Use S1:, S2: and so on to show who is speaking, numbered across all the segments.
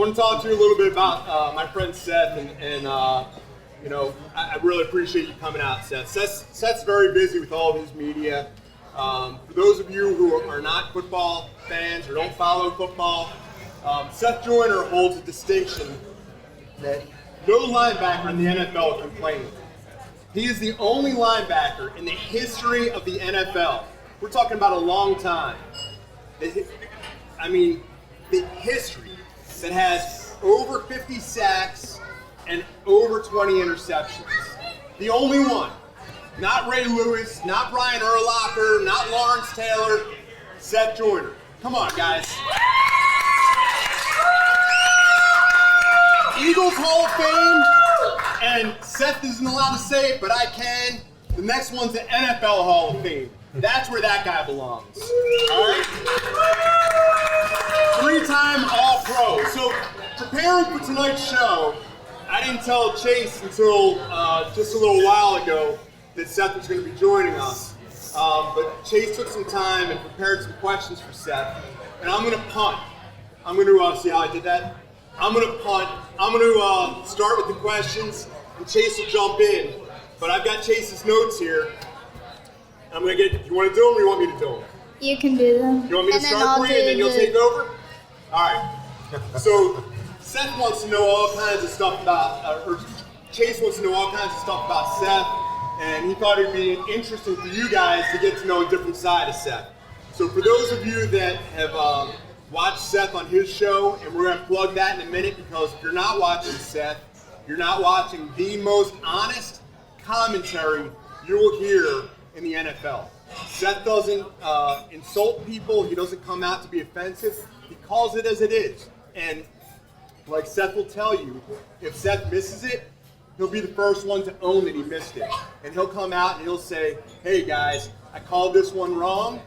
S1: want to talk to you a little bit about my friend Seth, and I really appreciate you coming out, Seth. Seth's very busy with all of his media. For those of you who are not football fans or don't follow football, Seth Joyner holds a distinction that no linebacker in the NFL can claim. He is the only linebacker in the history of the NFL. We're talking about a long time. I mean, the history that has over 50 sacks and over 20 interceptions. The only one. Not Ray Lewis, not Brian Urlacher, not Lawrence Taylor, Seth Joyner. Come on, guys. Eagles Hall of Fame, and Seth isn't allowed to say it, but I can. The next one's the NFL Hall of Fame. That's where that guy belongs. All right? 3-time All-Pro. So, preparing for tonight's show, I didn't tell Chase until just a little while ago that Seth was going to be joining us. But Chase took some time and prepared some questions for Seth. And I'm going to punt. I'm going to see how I did that? I'm going to punt. I'm going to start with the questions, and Chase will jump in. But I've got Chase's notes here. I'm going to get, you want to do them or you want me to do them?
S2: You can do them.
S1: You want me to start for you and then you'll take over? All right. So Seth wants to know all kinds of stuff about, or Chase wants to know all kinds of stuff about Seth, and he thought it would be interesting for you guys to get to know a different side of Seth. So for those of you that have watched Seth on his show, and we're going to plug that in a minute, because if you're not watching Seth, you're not watching the most honest commentary you will hear in the NFL. Seth doesn't insult people. He doesn't come out to be offensive. He calls it as it is. And like Seth will tell you, if Seth misses it, he'll be the first one to own that he missed it. And he'll come out and he'll say, hey guys, I called this one wrong.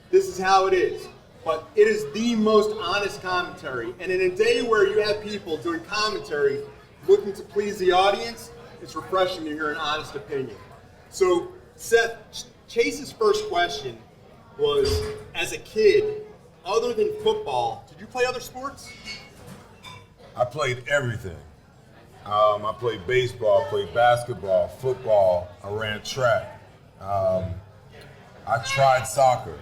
S1: This is how it is. But it is the most honest commentary. And in a day where you have people doing commentary looking to please the audience, it's refreshing to hear an honest opinion. So, Seth, Chase's first question was, as a kid, other than football, did you play other sports?
S3: I played everything. I played baseball, played basketball, football, I ran track. I tried soccer.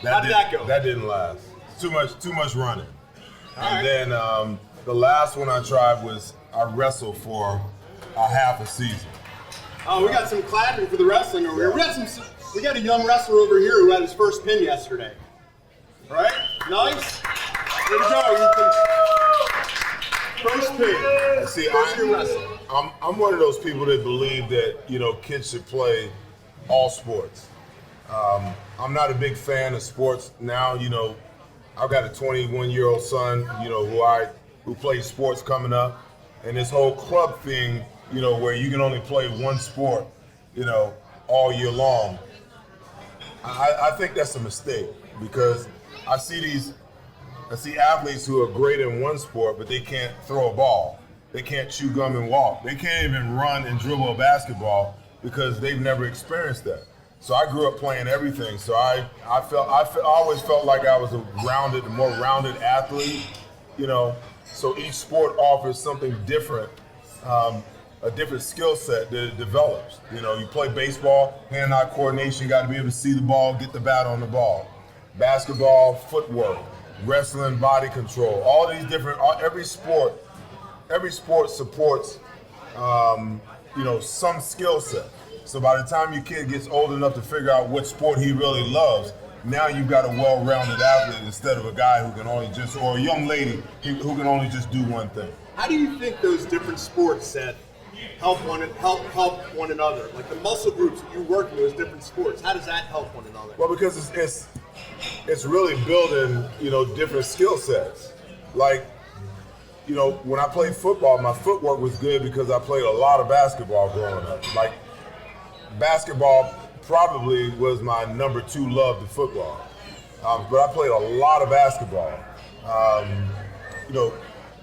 S1: How'd that go?
S3: That didn't last. Too much running.
S1: All
S3: and
S1: right.
S3: then the last one I tried was I wrestled for a half a season.
S1: Oh, we got some clapping for the wrestling over here. We got a young wrestler over here who had his first pin yesterday. All right? Nice. Way to go, Ethan. First pin.
S3: See,
S1: First year wrestling.
S3: I'm one of those people that believe that, kids should play all sports. I'm not a big fan of sports now. I've got a 21-year-old son, who plays sports coming up, and this whole club thing, where you can only play one sport, all year long. I think that's a mistake, because I see athletes who are great in one sport, but they can't throw a ball. They can't chew gum and walk. They can't even run and dribble a basketball because they've never experienced that. So I grew up playing everything. So I always felt like I was a more rounded athlete, So each sport offers something different, a different skill set that it develops. You play baseball, hand-eye coordination, got to be able to see the ball, get the bat on the ball. Basketball, footwork, wrestling, body control, all these different, every sport supports, some skill set. So by the time your kid gets old enough to figure out what sport he really loves, now you've got a well-rounded athlete instead of a guy who can only or a young lady who can only just do one thing.
S1: How do you think those different sports, Seth, help one another? Like the muscle groups that you work in those different sports, how does that help one another?
S3: Well, because it's really building, different skill sets. Like, when I played football, my footwork was good because I played a lot of basketball growing up. Like, basketball probably was my number 2 love to football. But I played a lot of basketball.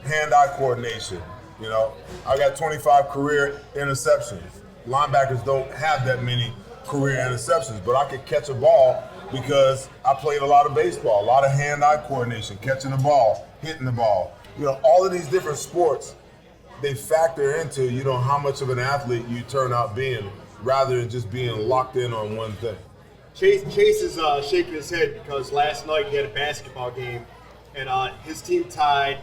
S3: Hand-eye coordination. I got 25 career interceptions. Linebackers don't have that many career interceptions, but I could catch a ball because I played a lot of baseball, a lot of hand-eye coordination, catching the ball, hitting the ball. all of these different sports, they factor into, how much of an athlete you turn out being rather than just being locked in on one thing.
S1: Chase is shaking his head because last night he had a basketball game and his team tied,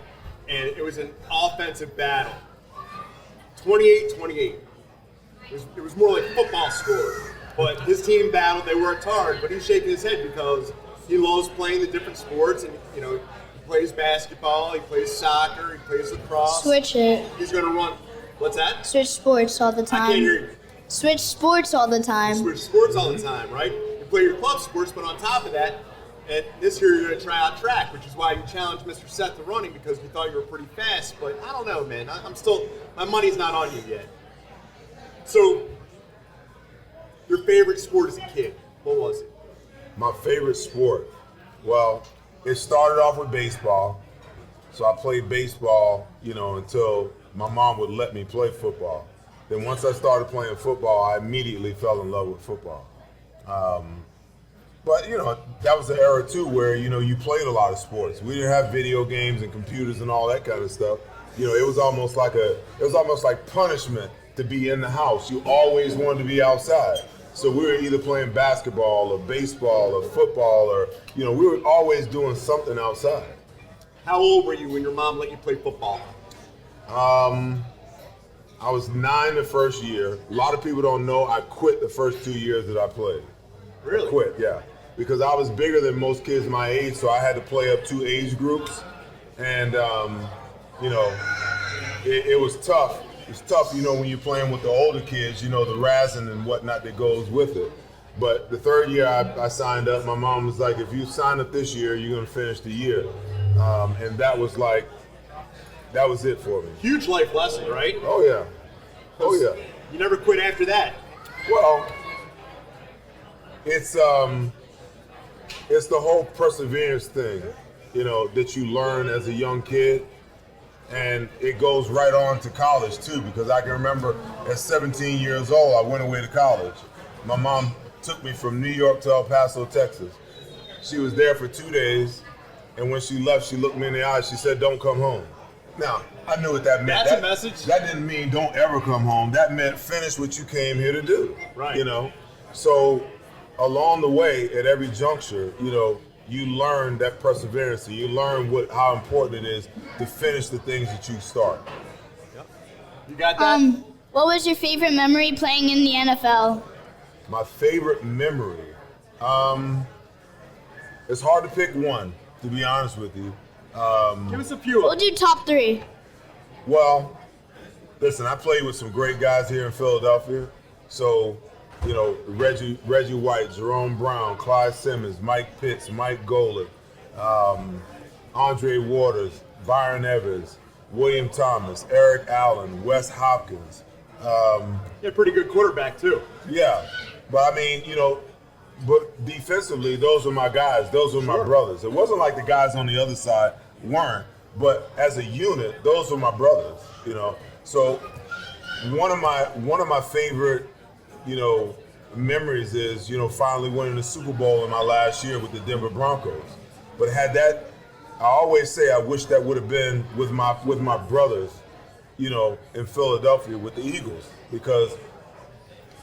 S1: and it was an offensive battle. 28-28. It was more like football score, but his team battled. They worked hard, but he's shaking his head because he loves playing the different sports, and he plays basketball, he plays soccer, he plays lacrosse.
S2: Switch it.
S1: He's gonna run. What's that?
S2: Switch sports all the time.
S1: I can't hear you.
S2: Switch sports all the time.
S1: You switch sports all the time, right? You play your club sports, but on top of that, and this year you're gonna try out track, which is why you challenged Mr. Seth to running because you thought you were pretty fast. But I don't know, man. My money's not on you yet. So, your favorite sport as a kid, what was it?
S3: My favorite sport? Well, it started off with baseball. So I played baseball, until my mom would let me play football. Then once I started playing football, I immediately fell in love with football. But that was the era too where, you played a lot of sports. We didn't have video games and computers and all that kind of stuff. It was almost like punishment to be in the house. You always wanted to be outside. So we were either playing basketball or baseball or football or, we were always doing something outside.
S1: How old were you when your mom let you play football?
S3: I was 9 the first year. A lot of people don't know I quit the first 2 years that I played.
S1: Really?
S3: I quit, yeah. Because I was bigger than most kids my age, so I had to play up 2 age groups. And, it was tough. It's tough, when you're playing with the older kids, the razzing and whatnot that goes with it. But the third year I signed up, my mom was like, if you sign up this year, you're going to finish the year. And that was it for me.
S1: Huge life lesson, right?
S3: Oh, yeah. Oh, yeah.
S1: You never quit after that.
S3: Well, it's the whole perseverance thing, that you learn as a young kid. And it goes right on to college too, because I can remember at 17 years old, I went away to college. My mom took me from New York to El Paso, Texas. She was there for 2 days, and when she left, she looked me in the eyes. She said, "Don't come home." Now, I knew what that meant.
S1: That's a message.
S3: That didn't mean don't ever come home. That meant finish what you came here to do.
S1: Right.
S3: So along the way, at every juncture, you learn that perseverance. You learn how important it is to finish the things that you start.
S1: Yep. You got that?
S2: What was your favorite memory playing in the NFL?
S3: My favorite memory? It's hard to pick one, to be honest with you.
S1: Give us a few.
S2: We'll do top 3.
S3: Well, listen, I played with some great guys here in Philadelphia. So, Reggie White, Jerome Brown, Clyde Simmons, Mike Pitts, Mike Golick, Andre Waters, Byron Evans, William Thomas, Eric Allen, Wes Hopkins.
S1: You're a pretty good quarterback too.
S3: Yeah, but but defensively, those were my guys. Those were my brothers. It wasn't like the guys on the other side weren't, but as a unit, those were my brothers. So one of my favorite memories is, finally winning the Super Bowl in my last year with the Denver Broncos. But I always say I wish that would have been with my brothers, in Philadelphia with the Eagles, because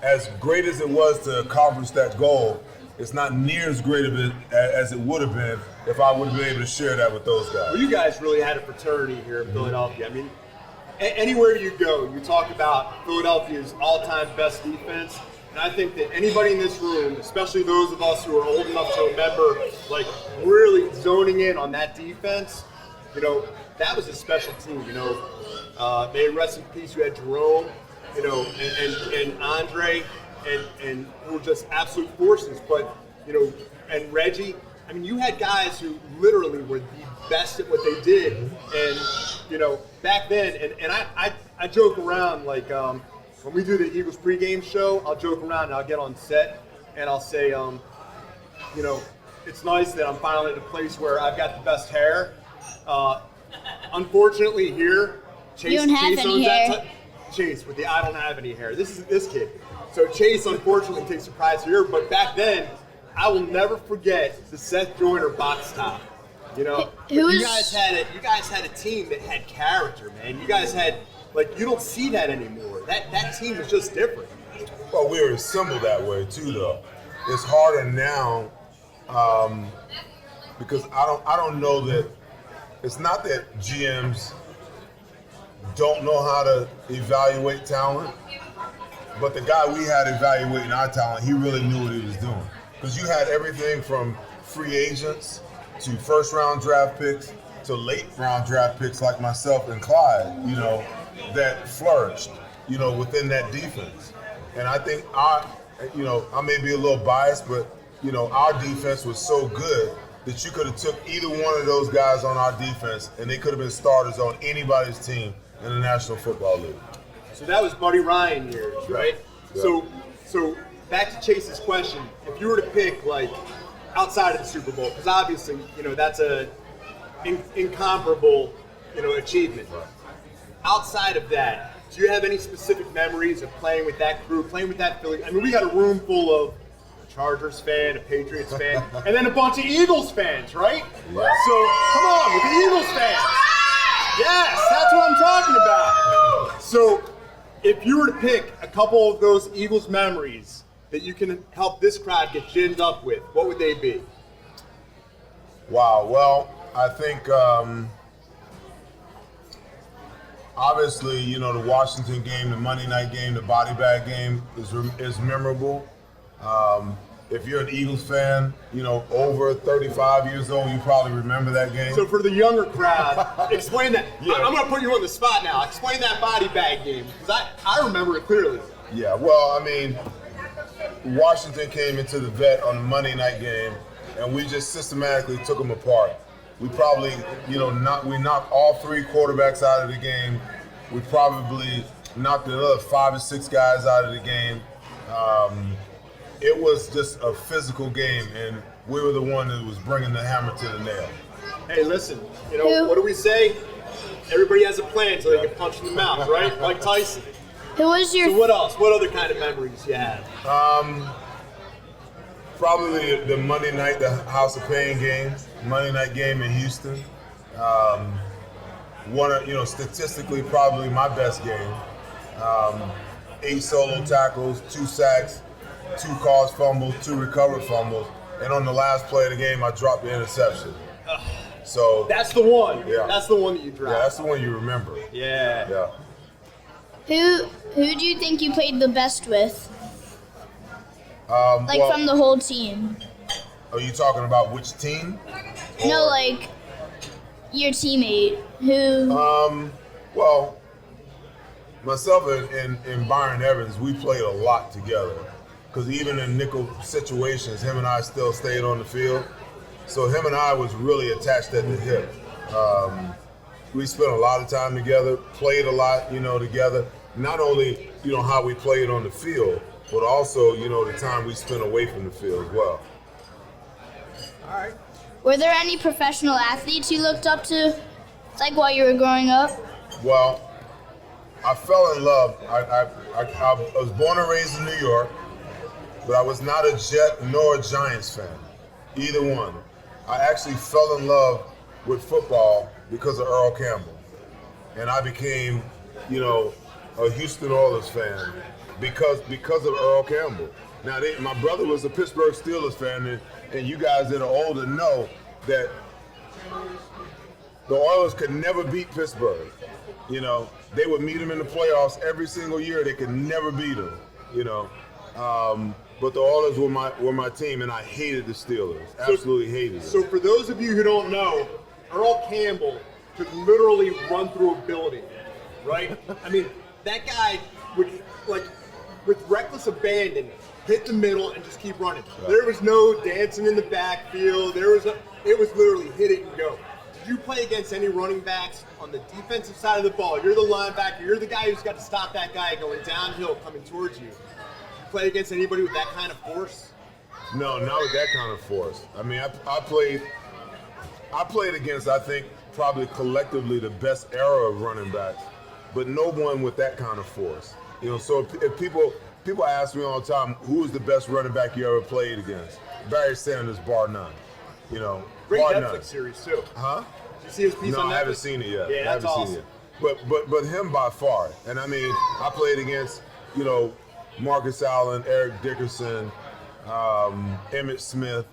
S3: as great as it was to accomplish that goal, it's not near as great of it as it would have been if I would have been able to share that with those guys.
S1: Well, you guys really had a fraternity here in Philadelphia. I mean, anywhere you go, you talk about Philadelphia's all-time best defense, and I think that anybody in this room, especially those of us who are old enough to remember, really zoning in on that defense, that was a special team. May rest in peace. You had Jerome, and Andre, and who were just absolute forces. But and Reggie. I mean, you had guys who literally were the best at what they did, and back then, and I joke around when we do the Eagles pregame show, I'll joke around and I'll get on set and I'll say, it's nice that I'm finally at a place where I've got the best hair. Unfortunately, here, Chase
S2: don't have
S1: Chase
S2: any
S1: owns
S2: hair.
S1: that Chase with the I don't have any hair. This is this kid. So Chase unfortunately takes the prize here, but back then, I will never forget the Seth Joyner box top. You know, you guys had a team that had character, man. You guys had you don't see that anymore. That team was just different.
S3: Well, we were assembled that way too, though. It's harder now because I don't know that it's not that GMs don't know how to evaluate talent, but the guy we had evaluating our talent, he really knew what he was doing. Because you had everything from free agents to first-round draft picks to late-round draft picks like myself and Clyde, you know, that flourished, you know, within that defense. And I think I may be a little biased, but, you know, our defense was so good that you could have took either one of those guys on our defense and they could have been starters on anybody's team in the National Football League.
S1: So that was Buddy Ryan years, right?
S3: Yeah.
S1: So back to Chase's question, if you were to pick outside of the Super Bowl, because obviously, you know, that's a incomparable, you know, achievement.
S3: Right.
S1: Outside of that, do you have any specific memories of playing with that crew, playing with that Philly? I mean, we got a room full of a Chargers fan, a Patriots fan, and then a bunch of Eagles fans, right?
S3: Yeah.
S1: So come on, with the Eagles fans. Yes, that's what I'm talking about. So if you were to pick a couple of those Eagles memories that you can help this crowd get ginned up with, what would they be?
S3: Wow. Well, I think obviously, you know, the Washington game, the Monday night game, the body bag game is memorable. If you're an Eagles fan, you know, over 35 years old, you probably remember that game.
S1: So for the younger crowd, explain that.
S3: Yeah.
S1: I'm going to put you on the spot now. Explain that body bag game, because I remember it clearly.
S3: Yeah, well, I mean, Washington came into the vet on the Monday night game, and we just systematically took them apart. We probably, you know, we knocked all three quarterbacks out of the game. We probably knocked another 5 or 6 guys out of the game. It was just a physical game, and we were the one that was bringing the hammer to the nail.
S1: Hey, listen, you know, what do we say? Everybody has a plan so they can punch in the mouth, right? Like Tyson.
S2: Who was your?
S1: So what else? What other kind of memories you have?
S3: Probably the Monday night, the House of Pain game, Monday night game in Houston. Statistically, probably my best game. 8 solo tackles, 2 sacks, 2 caused fumbles, 2 recovered fumbles, and on the last play of the game, I dropped the interception. So
S1: that's the one.
S3: Yeah.
S1: That's the one that you dropped.
S3: Yeah, that's the one you remember.
S1: Yeah.
S2: Who do you think you played the best with?
S3: Well,
S2: From the whole team.
S3: Are you talking about which team?
S2: No, your teammate. Who?
S3: Well, myself and Byron Evans, we played a lot together. Because even in nickel situations, him and I still stayed on the field. So him and I was really attached at the hip. We spent a lot of time together, played a lot, you know, together. Not only, you know, how we played on the field, but also, you know, the time we spent away from the field as well.
S1: All right.
S2: Were there any professional athletes you looked up to, while you were growing up?
S3: Well, I fell in love. I was born and raised in New York, but I was not a Jet nor a Giants fan, either one. I actually fell in love with football because of Earl Campbell. And I became, you know, a Houston Oilers fan because of Earl Campbell. Now, my brother was a Pittsburgh Steelers fan, and you guys that are older know that the Oilers could never beat Pittsburgh. You know, they would meet them in the playoffs every single year. They could never beat them, you know. But the Oilers were my team, and I hated the Steelers. Absolutely hated them.
S1: So for those of you who don't know, Earl Campbell could literally run through a building, right? I mean, that guy would, with reckless abandon, hit the middle and just keep running.
S3: Right.
S1: There was no dancing in the backfield. It was literally hit it and go. Did you play against any running backs on the defensive side of the ball? You're the linebacker. You're the guy who's got to stop that guy going downhill coming towards you. Play against anybody with that kind of force?
S3: No, not with that kind of force. I mean, I played against, I think, probably collectively the best era of running backs, but no one with that kind of force. You know, so if people ask me all the time, who was the best running back you ever played against? Barry Sanders, bar none. You know,
S1: Great
S3: Hard
S1: Netflix
S3: Knocks.
S1: series too.
S3: Huh?
S1: Did you see his piece
S3: No,
S1: on Netflix?
S3: I haven't seen it yet.
S1: Yeah, that's awesome.
S3: But him by far. And I mean, I played against, Marcus Allen, Eric Dickerson, Emmitt Smith,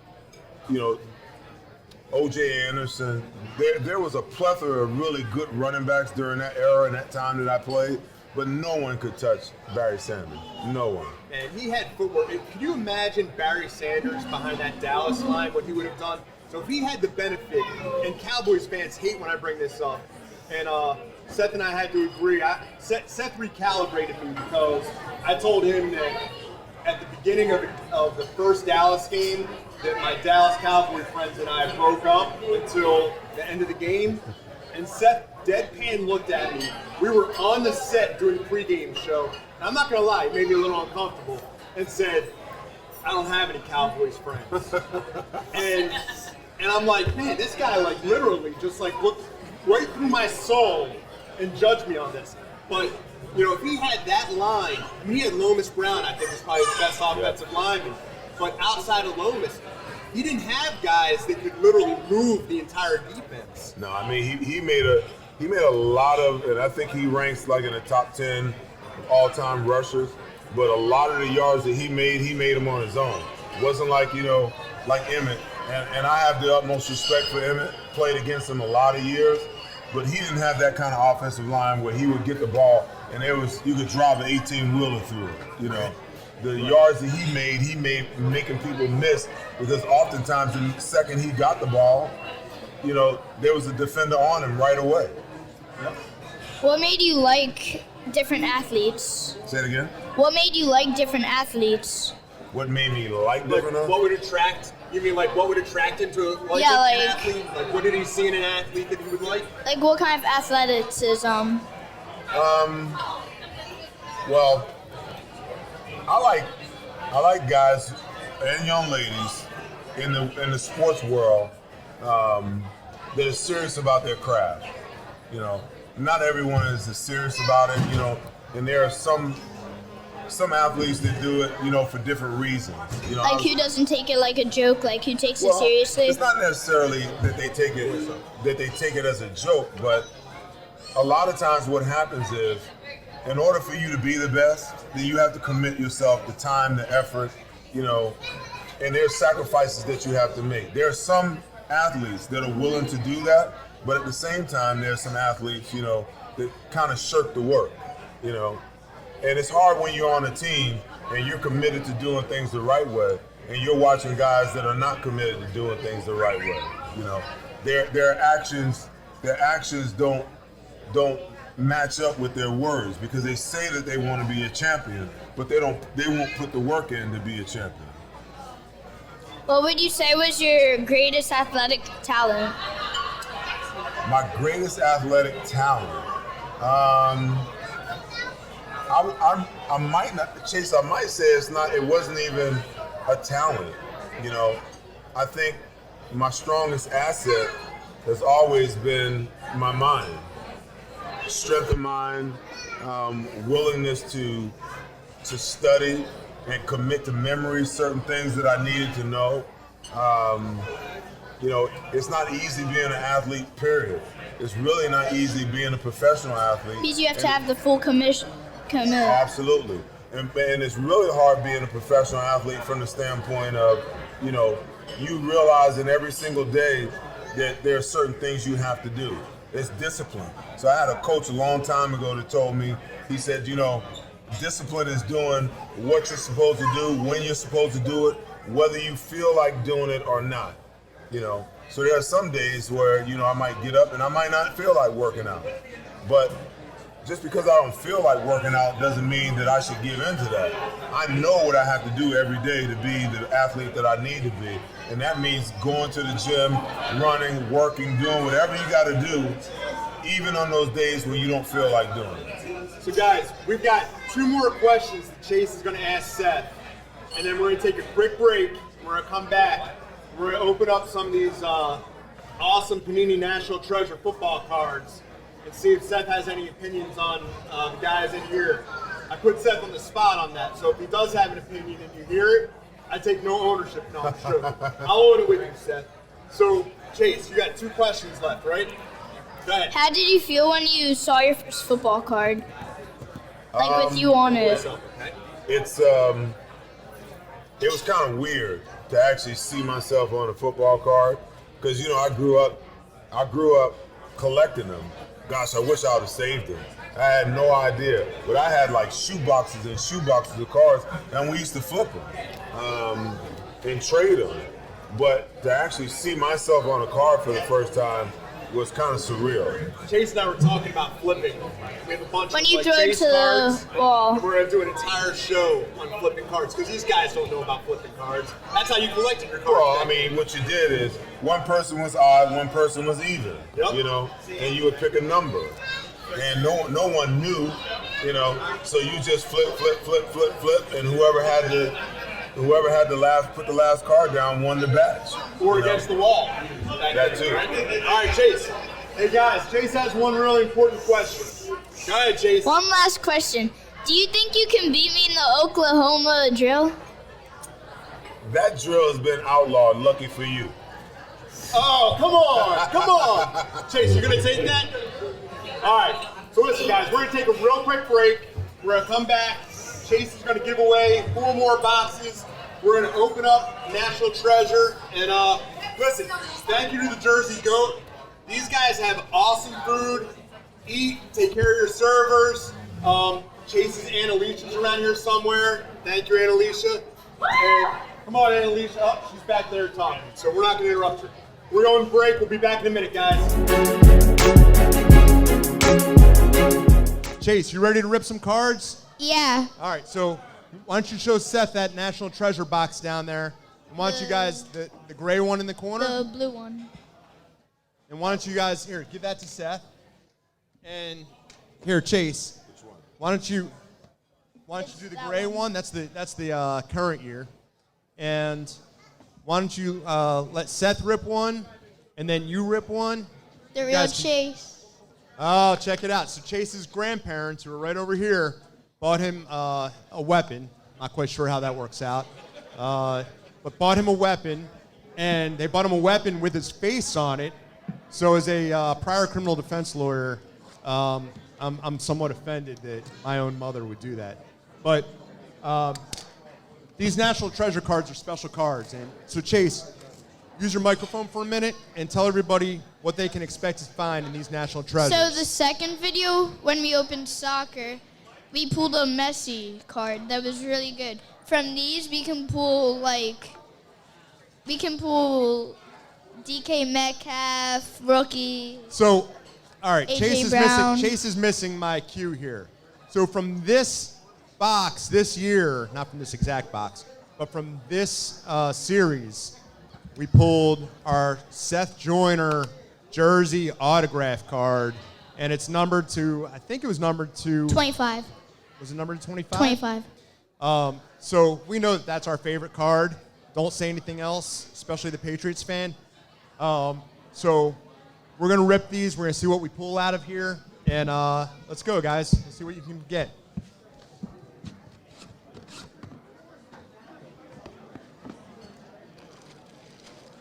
S3: O.J. Anderson. There was a plethora of really good running backs during that era and that time that I played, but no one could touch Barry Sanders. No one.
S1: And he had footwork. Can you imagine Barry Sanders behind that Dallas line, what he would have done? So if he had the benefit, and Cowboys fans hate when I bring this up, and Seth and I had to agree. Seth recalibrated me because I told him that at the beginning of the first Dallas game that my Dallas Cowboy friends and I broke up until the end of the game. And Seth deadpan looked at me. We were on the set doing the pregame show. And I'm not going to lie, it made me a little uncomfortable. And said, I don't have any Cowboys friends. and I'm like, man, this guy like literally just like looked right through my soul and judged me on this. But, if he had that line, he had Lomas Brown, I think was probably the best offensive lineman. But outside of Lomas, he didn't have guys that could literally move the entire defense.
S3: No, I mean he made a lot of, and I think he ranks like in the top 10 all-time rushers. But a lot of the yards that he made them on his own. It wasn't like like Emmitt, and I have the utmost respect for Emmitt. Played against him a lot of years, but he didn't have that kind of offensive line where he would get the ball and you could drive an 18-wheeler through it. The yards that he made making people miss because oftentimes the second he got the ball, there was a defender on him right away.
S1: Yep.
S2: What made you like different athletes?
S3: Say it again.
S2: What made you like different athletes?
S3: What made me like different?
S1: What would attract? You mean like what would attract him to an athlete? Like what did he see in an athlete that he would like?
S2: Like what kind of athleticism?
S3: Well, I like guys and young ladies in the sports world that are serious about their craft. Not everyone is as serious about it. And there are some athletes that do it, for different reasons.
S2: Like who doesn't take it like a joke? Like who takes it seriously?
S3: It's not necessarily that they take it as a joke, but a lot of times what happens is, in order for you to be the best, then you have to commit yourself the time, the effort, and there's sacrifices that you have to make. There are some athletes that are willing to do that, but at the same time, there's some athletes, that kind of shirk the work, And it's hard when you're on a team and you're committed to doing things the right way, and you're watching guys that are not committed to doing things the right way. Their actions don't match up with their words because they say that they want to be a champion, but they won't put the work in to be a champion.
S2: What would you say was your greatest athletic talent?
S3: My greatest athletic talent. I might not, Chase. I might say it wasn't even a talent. I think my strongest asset has always been my mind. Strength of mind, willingness to study and commit to memory certain things that I needed to know. It's not easy being an athlete, period. It's really not easy being a professional athlete.
S2: Because you have to have the full commitment.
S3: Absolutely. And it's really hard being a professional athlete from the standpoint of, you realizing every single day that there are certain things you have to do. It's discipline. So I had a coach a long time ago that told me, he said, discipline is doing what you're supposed to do, when you're supposed to do it, whether you feel like doing it or not. So there are some days where, I might get up and I might not feel like working out. But just because I don't feel like working out doesn't mean that I should give into that. I know what I have to do every day to be the athlete that I need to be. And that means going to the gym, running, working, doing whatever you got to do, even on those days when you don't feel like doing it.
S1: So guys, we've got 2 more questions that Chase is going to ask Seth. And then we're going to take a quick break. We're going to come back. We're going to open up some of these awesome Panini National Treasure football cards and see if Seth has any opinions on the guys in here. I put Seth on the spot on that, so if he does have an opinion and you hear it, I take no ownership. No, I'm sure. I'll own it with you, Seth. So Chase, you got 2 questions left, right? Go ahead.
S2: How did you feel when you saw your first football card? Like with you on it.
S3: It was kind of weird to actually see myself on a football card because I grew up collecting them. Gosh, I wish I would have saved them. I had no idea, but I had like shoe boxes and shoe boxes of cards, and we used to flip them and trade them. But to actually see myself on a card for the first time was kind of surreal.
S1: Chase and I were talking about flipping. We have a bunch
S2: When
S1: of
S2: you threw it
S1: Chase
S2: to the
S1: cards.
S2: wall.
S1: We're going to do an entire show on flipping cards because these guys don't know about flipping cards. That's how you collected your cards.
S3: Well, I mean, what you did is one person was odd, one person was even.
S1: Yep.
S3: And you would pick a number, and no one knew, So you just flip, and whoever had the last card down won the batch.
S1: Or against the wall.
S3: That too.
S1: Right? All right, Chase. Hey guys, Chase has one really important question. Go ahead, Chase.
S2: One last question. Do you think you can beat me in the Oklahoma drill?
S3: That drill has been outlawed. Lucky for you.
S1: Oh, come on. Chase, you're going to take that? All right. So listen, guys, we're going to take a real quick break. We're going to come back. Chase is going to give away 4 more boxes. We're going to open up National Treasure. And listen, thank you to the Jersey Goat. These guys have awesome food. Eat, take care of your servers. Chase's Aunt Alicia's around here somewhere. Thank you, Aunt Alicia. And come on, Aunt Alicia. Oh, she's back there talking, so we're not going to interrupt her. We're going to break. We'll be back in a minute, guys.
S4: Chase, you ready to rip some cards?
S2: Yeah.
S4: All right, so why don't you show Seth that National Treasure box down there? And why don't you guys, the gray one in the corner?
S2: The blue one.
S4: And why don't you guys, here, give that to Seth. And here, Chase.
S3: Which one?
S4: Why don't you do the gray one? That's the current year. And why don't you let Seth rip one, and then you rip one.
S2: The real
S4: guys
S2: Chase.
S4: Oh, check it out. So Chase's grandparents, who are right over here, bought him a weapon. Not quite sure how that works out. But bought him a weapon, and they bought him a weapon with his face on it. So as a prior criminal defense lawyer, I'm somewhat offended that my own mother would do that. But these National Treasure cards are special cards. And so Chase, use your microphone for a minute and tell everybody what they can expect to find in these National Treasures.
S2: So the second video, when we opened soccer, we pulled a Messi card that was really good. From these, we can pull DK Metcalf, rookie.
S4: So, all right,
S2: AJ Brown.
S4: Chase is missing my cue here. So from this box this year, not from this exact box, but from this series, we pulled our Seth Joyner jersey autograph card, and it's numbered to, I think it was numbered to
S2: 25.
S4: Was it numbered to 25?
S2: 25.
S4: So we know that that's our favorite card. Don't say anything else, especially the Patriots fan. So we're going to rip these. We're going to see what we pull out of here. And let's go, guys. Let's see what you can get.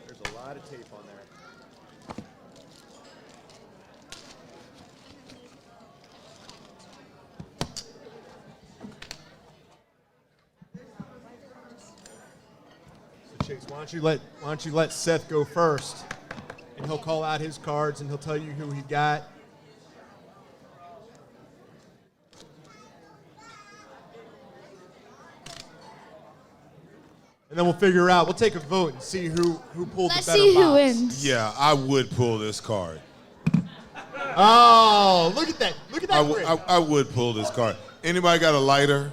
S4: There's a lot of tape on there. Chase, why don't you let Seth go first, and he'll call out his cards and he'll tell you who he got. And then we'll figure out. We'll take a vote and see who pulled
S2: Let's
S4: the better
S2: see who
S4: box.
S2: wins.
S3: Yeah, I would pull this card.
S4: Oh, look at that! Look at that! grid.
S3: I would pull this card. Anybody got a lighter?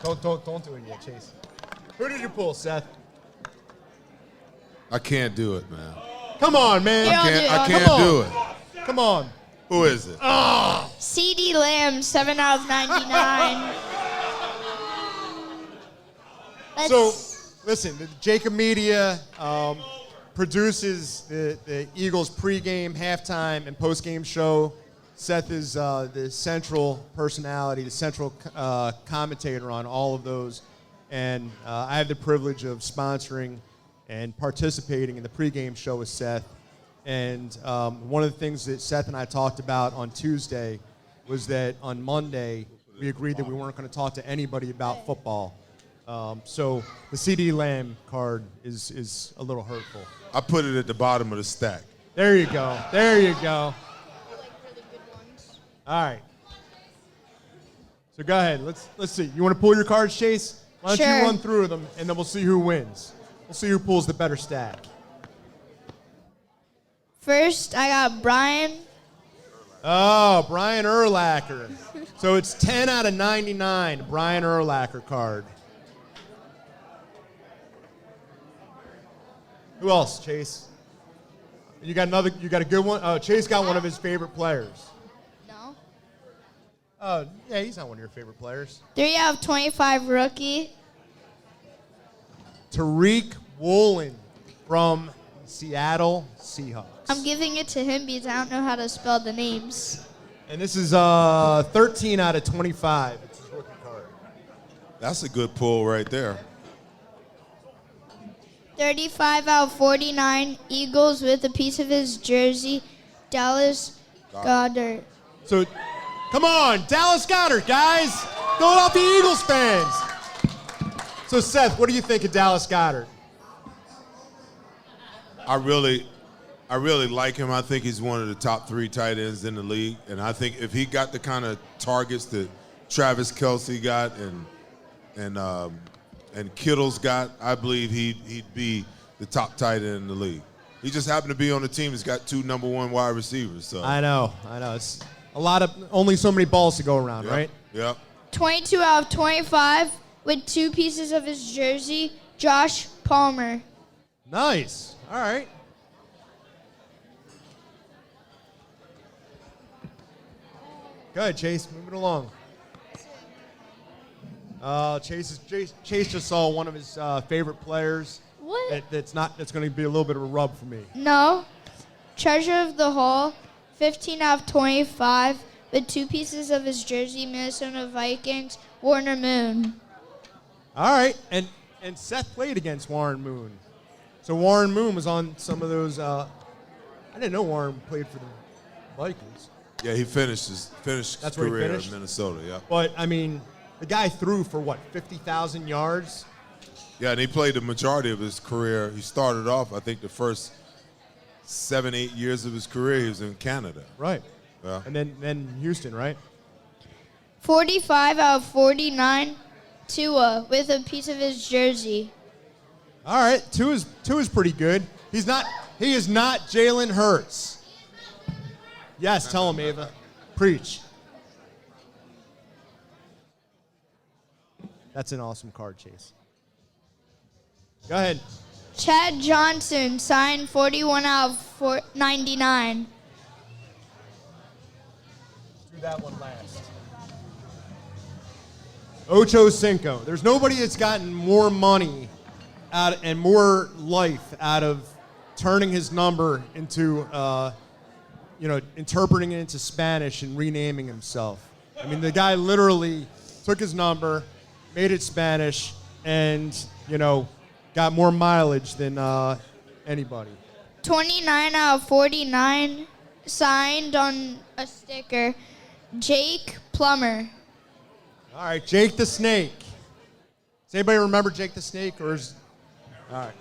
S4: Don't do it yet, Chase. Who did you pull, Seth?
S3: I can't do it, man.
S4: Come on, man.
S3: I can't
S4: Come on.
S3: do it.
S4: Come on.
S3: Who is it?
S2: CD Lamb, 7 out of 99.
S4: So, listen, the Jacob Media produces the Eagles pregame, halftime, and postgame show. Seth is the central personality, the central commentator on all of those. And I have the privilege of sponsoring and participating in the pregame show with Seth. And one of the things that Seth and I talked about on Tuesday was that on Monday, we agreed that we weren't going to talk to anybody about football. So the CD Lamb card is a little hurtful.
S3: I put it at the bottom of the stack.
S4: There you go. There you go. All right. So go ahead. Let's see. You want to pull your cards, Chase? Why don't
S2: Sure.
S4: you run through them, and then we'll see who wins. We'll see who pulls the better stack.
S2: First, I got Brian.
S4: Oh, Brian Urlacher. So it's 10 out of 99, Brian Urlacher card. Who else, Chase? You got a good one? Oh, Chase got one of his favorite players.
S2: No.
S4: Oh, yeah, he's not one of your favorite players.
S2: 3 out of 25 rookie.
S4: Tariq Woolen from Seattle Seahawks.
S2: I'm giving it to him because I don't know how to spell the names.
S4: And this is 13 out of 25. It's his rookie card.
S3: That's a good pull right there.
S2: 35 out of 49 Eagles with a piece of his jersey, Dallas Goedert.
S4: So, come on, Dallas Goedert, guys. Philadelphia Eagles fans. So, Seth, what do you think of Dallas Goedert?
S3: I really like him. I think he's one of the top 3 tight ends in the league. And I think if he got the kind of targets that Travis Kelce got and Kittle's got, I believe he'd be the top tight end in the league. He just happened to be on the team that's got 2 number 1 wide receivers. So
S4: I know. It's a lot of, only so many balls to go around,
S3: yep,
S4: right?
S3: Yep.
S2: 22 out of 25 with 2 pieces of his jersey, Josh Palmer.
S4: Nice. All right. Go ahead, Chase. Move it along. Chase just saw one of his favorite players.
S2: What?
S4: That's going to be a little bit of a rub for me.
S2: No. Treasure of the Hall, 15 out of 25 with 2 pieces of his jersey, Minnesota Vikings, Warner Moon.
S4: All right, and Seth played against Warren Moon. So Warren Moon was on some of those. I didn't know Warren played for the Vikings.
S3: Yeah, he finished his
S4: That's where he
S3: career
S4: finished?
S3: in Minnesota, yeah.
S4: But, I mean, the guy threw for, 50,000 yards?
S3: Yeah, and he played the majority of his career. He started off, I think, the first 7-8 years of his career, he was in Canada.
S4: Right.
S3: Yeah.
S4: And then Houston, right?
S2: 45 out of 49, Tua with a piece of his jersey.
S4: All right, two is pretty good. He is not Jalen Hurts. Yes, tell him, Ava. Preach. That's an awesome card, Chase. Go ahead.
S2: Chad Johnson signed 41 out of 99.
S4: Do that one last. Ocho Cinco. There's nobody that's gotten more money out and more life out of turning his number into, interpreting it into Spanish and renaming himself. I mean, the guy literally took his number, made it Spanish, and, got more mileage than anybody.
S2: 29 out of 49 signed on a sticker, Jake Plummer.
S4: All right, Jake the Snake. Does anybody remember Jake the Snake? All right.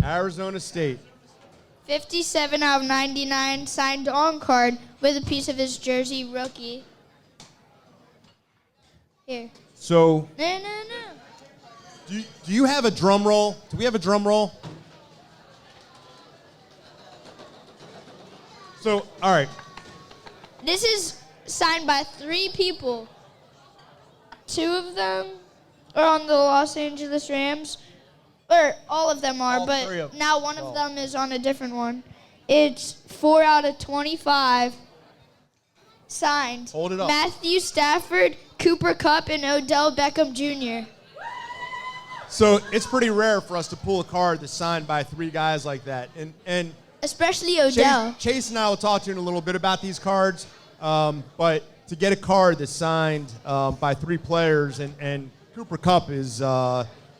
S4: Arizona State.
S2: 57 out of 99 signed on card with a piece of his jersey, rookie. Here.
S4: So,
S2: No.
S4: do you have a drum roll? Do we have a drum roll? So, all right.
S2: This is signed by 3 people. 2 of them are on the Los Angeles Rams. Or all of them are,
S4: All 3 of
S2: but
S4: them.
S2: now one of them is on a different one. It's 4 out of 25 signed.
S4: Hold it up.
S2: Matthew Stafford, Cooper Kupp, and Odell Beckham Jr.
S4: So it's pretty rare for us to pull a card that's signed by 3 guys like that. And
S2: Especially Odell.
S4: Chase and I will talk to you in a little bit about these cards. But to get a card that's signed by 3 players, and Cooper Kupp is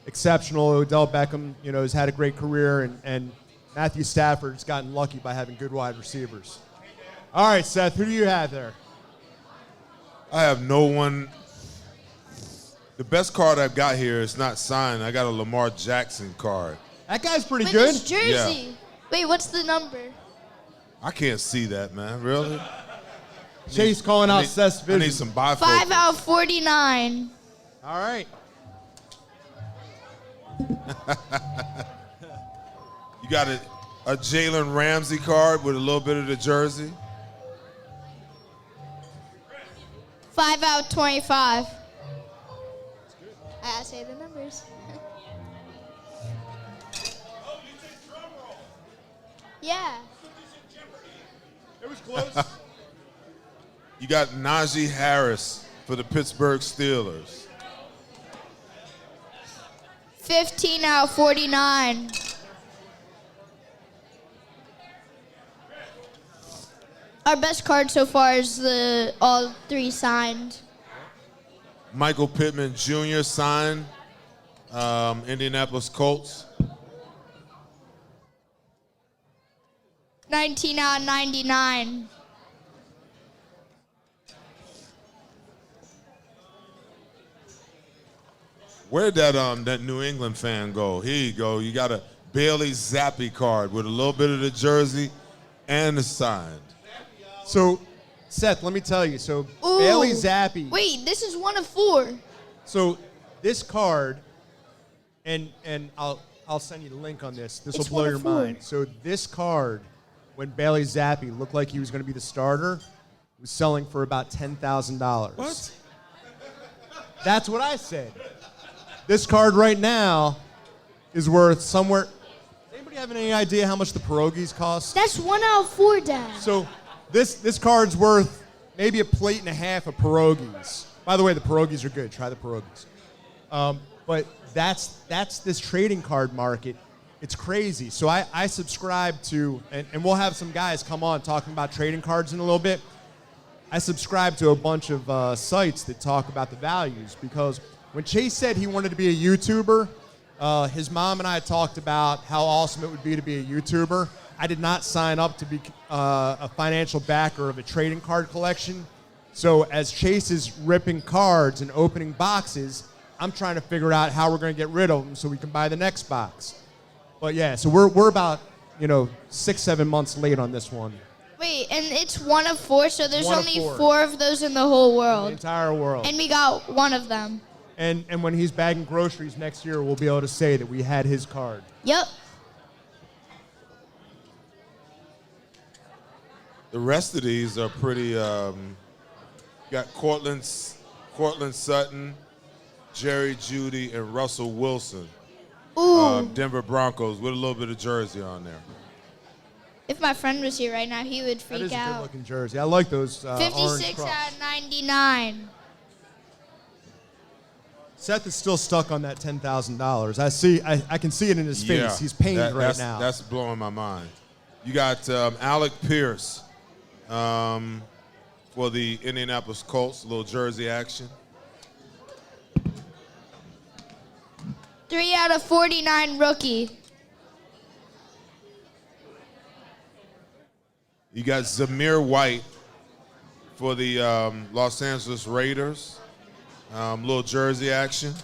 S4: exceptional. Odell Beckham, has had a great career, and Matthew Stafford's gotten lucky by having good wide receivers. All right, Seth, who do you have there?
S3: I have no one. The best card I've got here is not signed. I got a Lamar Jackson card.
S4: That guy's pretty
S2: With
S4: good.
S2: his jersey.
S3: Yeah.
S2: Wait, what's the number?
S3: I can't see that, man. Really?
S4: Chase calling out Seth's
S3: I
S4: vision.
S3: need some bifocals.
S2: 5 out of 49.
S4: All right.
S3: You got a Jalen Ramsey card with a little bit of the jersey.
S2: 5 out of 25. I gotta say the numbers. Yeah.
S4: It was close.
S3: You got Najee Harris for the Pittsburgh Steelers.
S2: 15 out of 49. Our best card so far is the all 3 signed.
S3: Michael Pittman Jr. signed, Indianapolis Colts.
S2: 19 out of 99.
S3: Where'd that New England fan go? Here you go. You got a Bailey Zappi card with a little bit of the jersey and the signed.
S4: So, Seth, let me tell you. So,
S2: Ooh.
S4: Bailey Zappi.
S2: Wait, this is 1 of 4.
S4: So, this card, and I'll send you the link on this. This will
S2: It's
S4: blow
S2: 1
S4: your
S2: of 4.
S4: mind. So, this card, when Bailey Zappi looked like he was going to be the starter, was selling for about $10,000.
S3: What?
S4: That's what I said. This card right now is worth somewhere. Anybody have any idea how much the pierogies cost?
S2: That's 1 out of 4, Dad.
S4: So this card's worth maybe a plate and a half of pierogies. By the way, the pierogies are good. Try the pierogies. But that's this trading card market. It's crazy. So I subscribe to, and we'll have some guys come on talking about trading cards in a little bit. I subscribe to a bunch of sites that talk about the values, because when Chase said he wanted to be a YouTuber, his mom and I talked about how awesome it would be to be a YouTuber. I did not sign up to be a financial backer of a trading card collection. So as Chase is ripping cards and opening boxes, I'm trying to figure out how we're going to get rid of them so we can buy the next box. But yeah, so we're about 6-7 months late on this one.
S2: Wait, and it's 1 of 4, so there's
S4: 1 of
S2: only
S4: 4.
S2: 4 of those in the whole
S4: The
S2: world.
S4: entire world.
S2: And we got 1 of them.
S4: And when he's bagging groceries next year, we'll be able to say that we had his card.
S2: Yep.
S3: The rest of these are pretty. Got Cortland Sutton, Jerry Jeudy, and Russell Wilson.
S2: Ooh.
S3: Denver Broncos with a little bit of jersey on there.
S2: If my friend was here right now, he would
S4: That
S2: freak
S4: is a
S2: out.
S4: good-looking jersey. I like those orange
S2: 56
S4: crops.
S2: out of 99.
S4: Seth is still stuck on that $10,000. I can see it in his face.
S3: Yeah,
S4: He's pained right now.
S3: That's blowing my mind. You got Alec Pierce for the Indianapolis Colts, a little jersey action.
S2: 3 out of 49 rookie.
S3: You got Zamir White for the Los Angeles Raiders, little jersey action.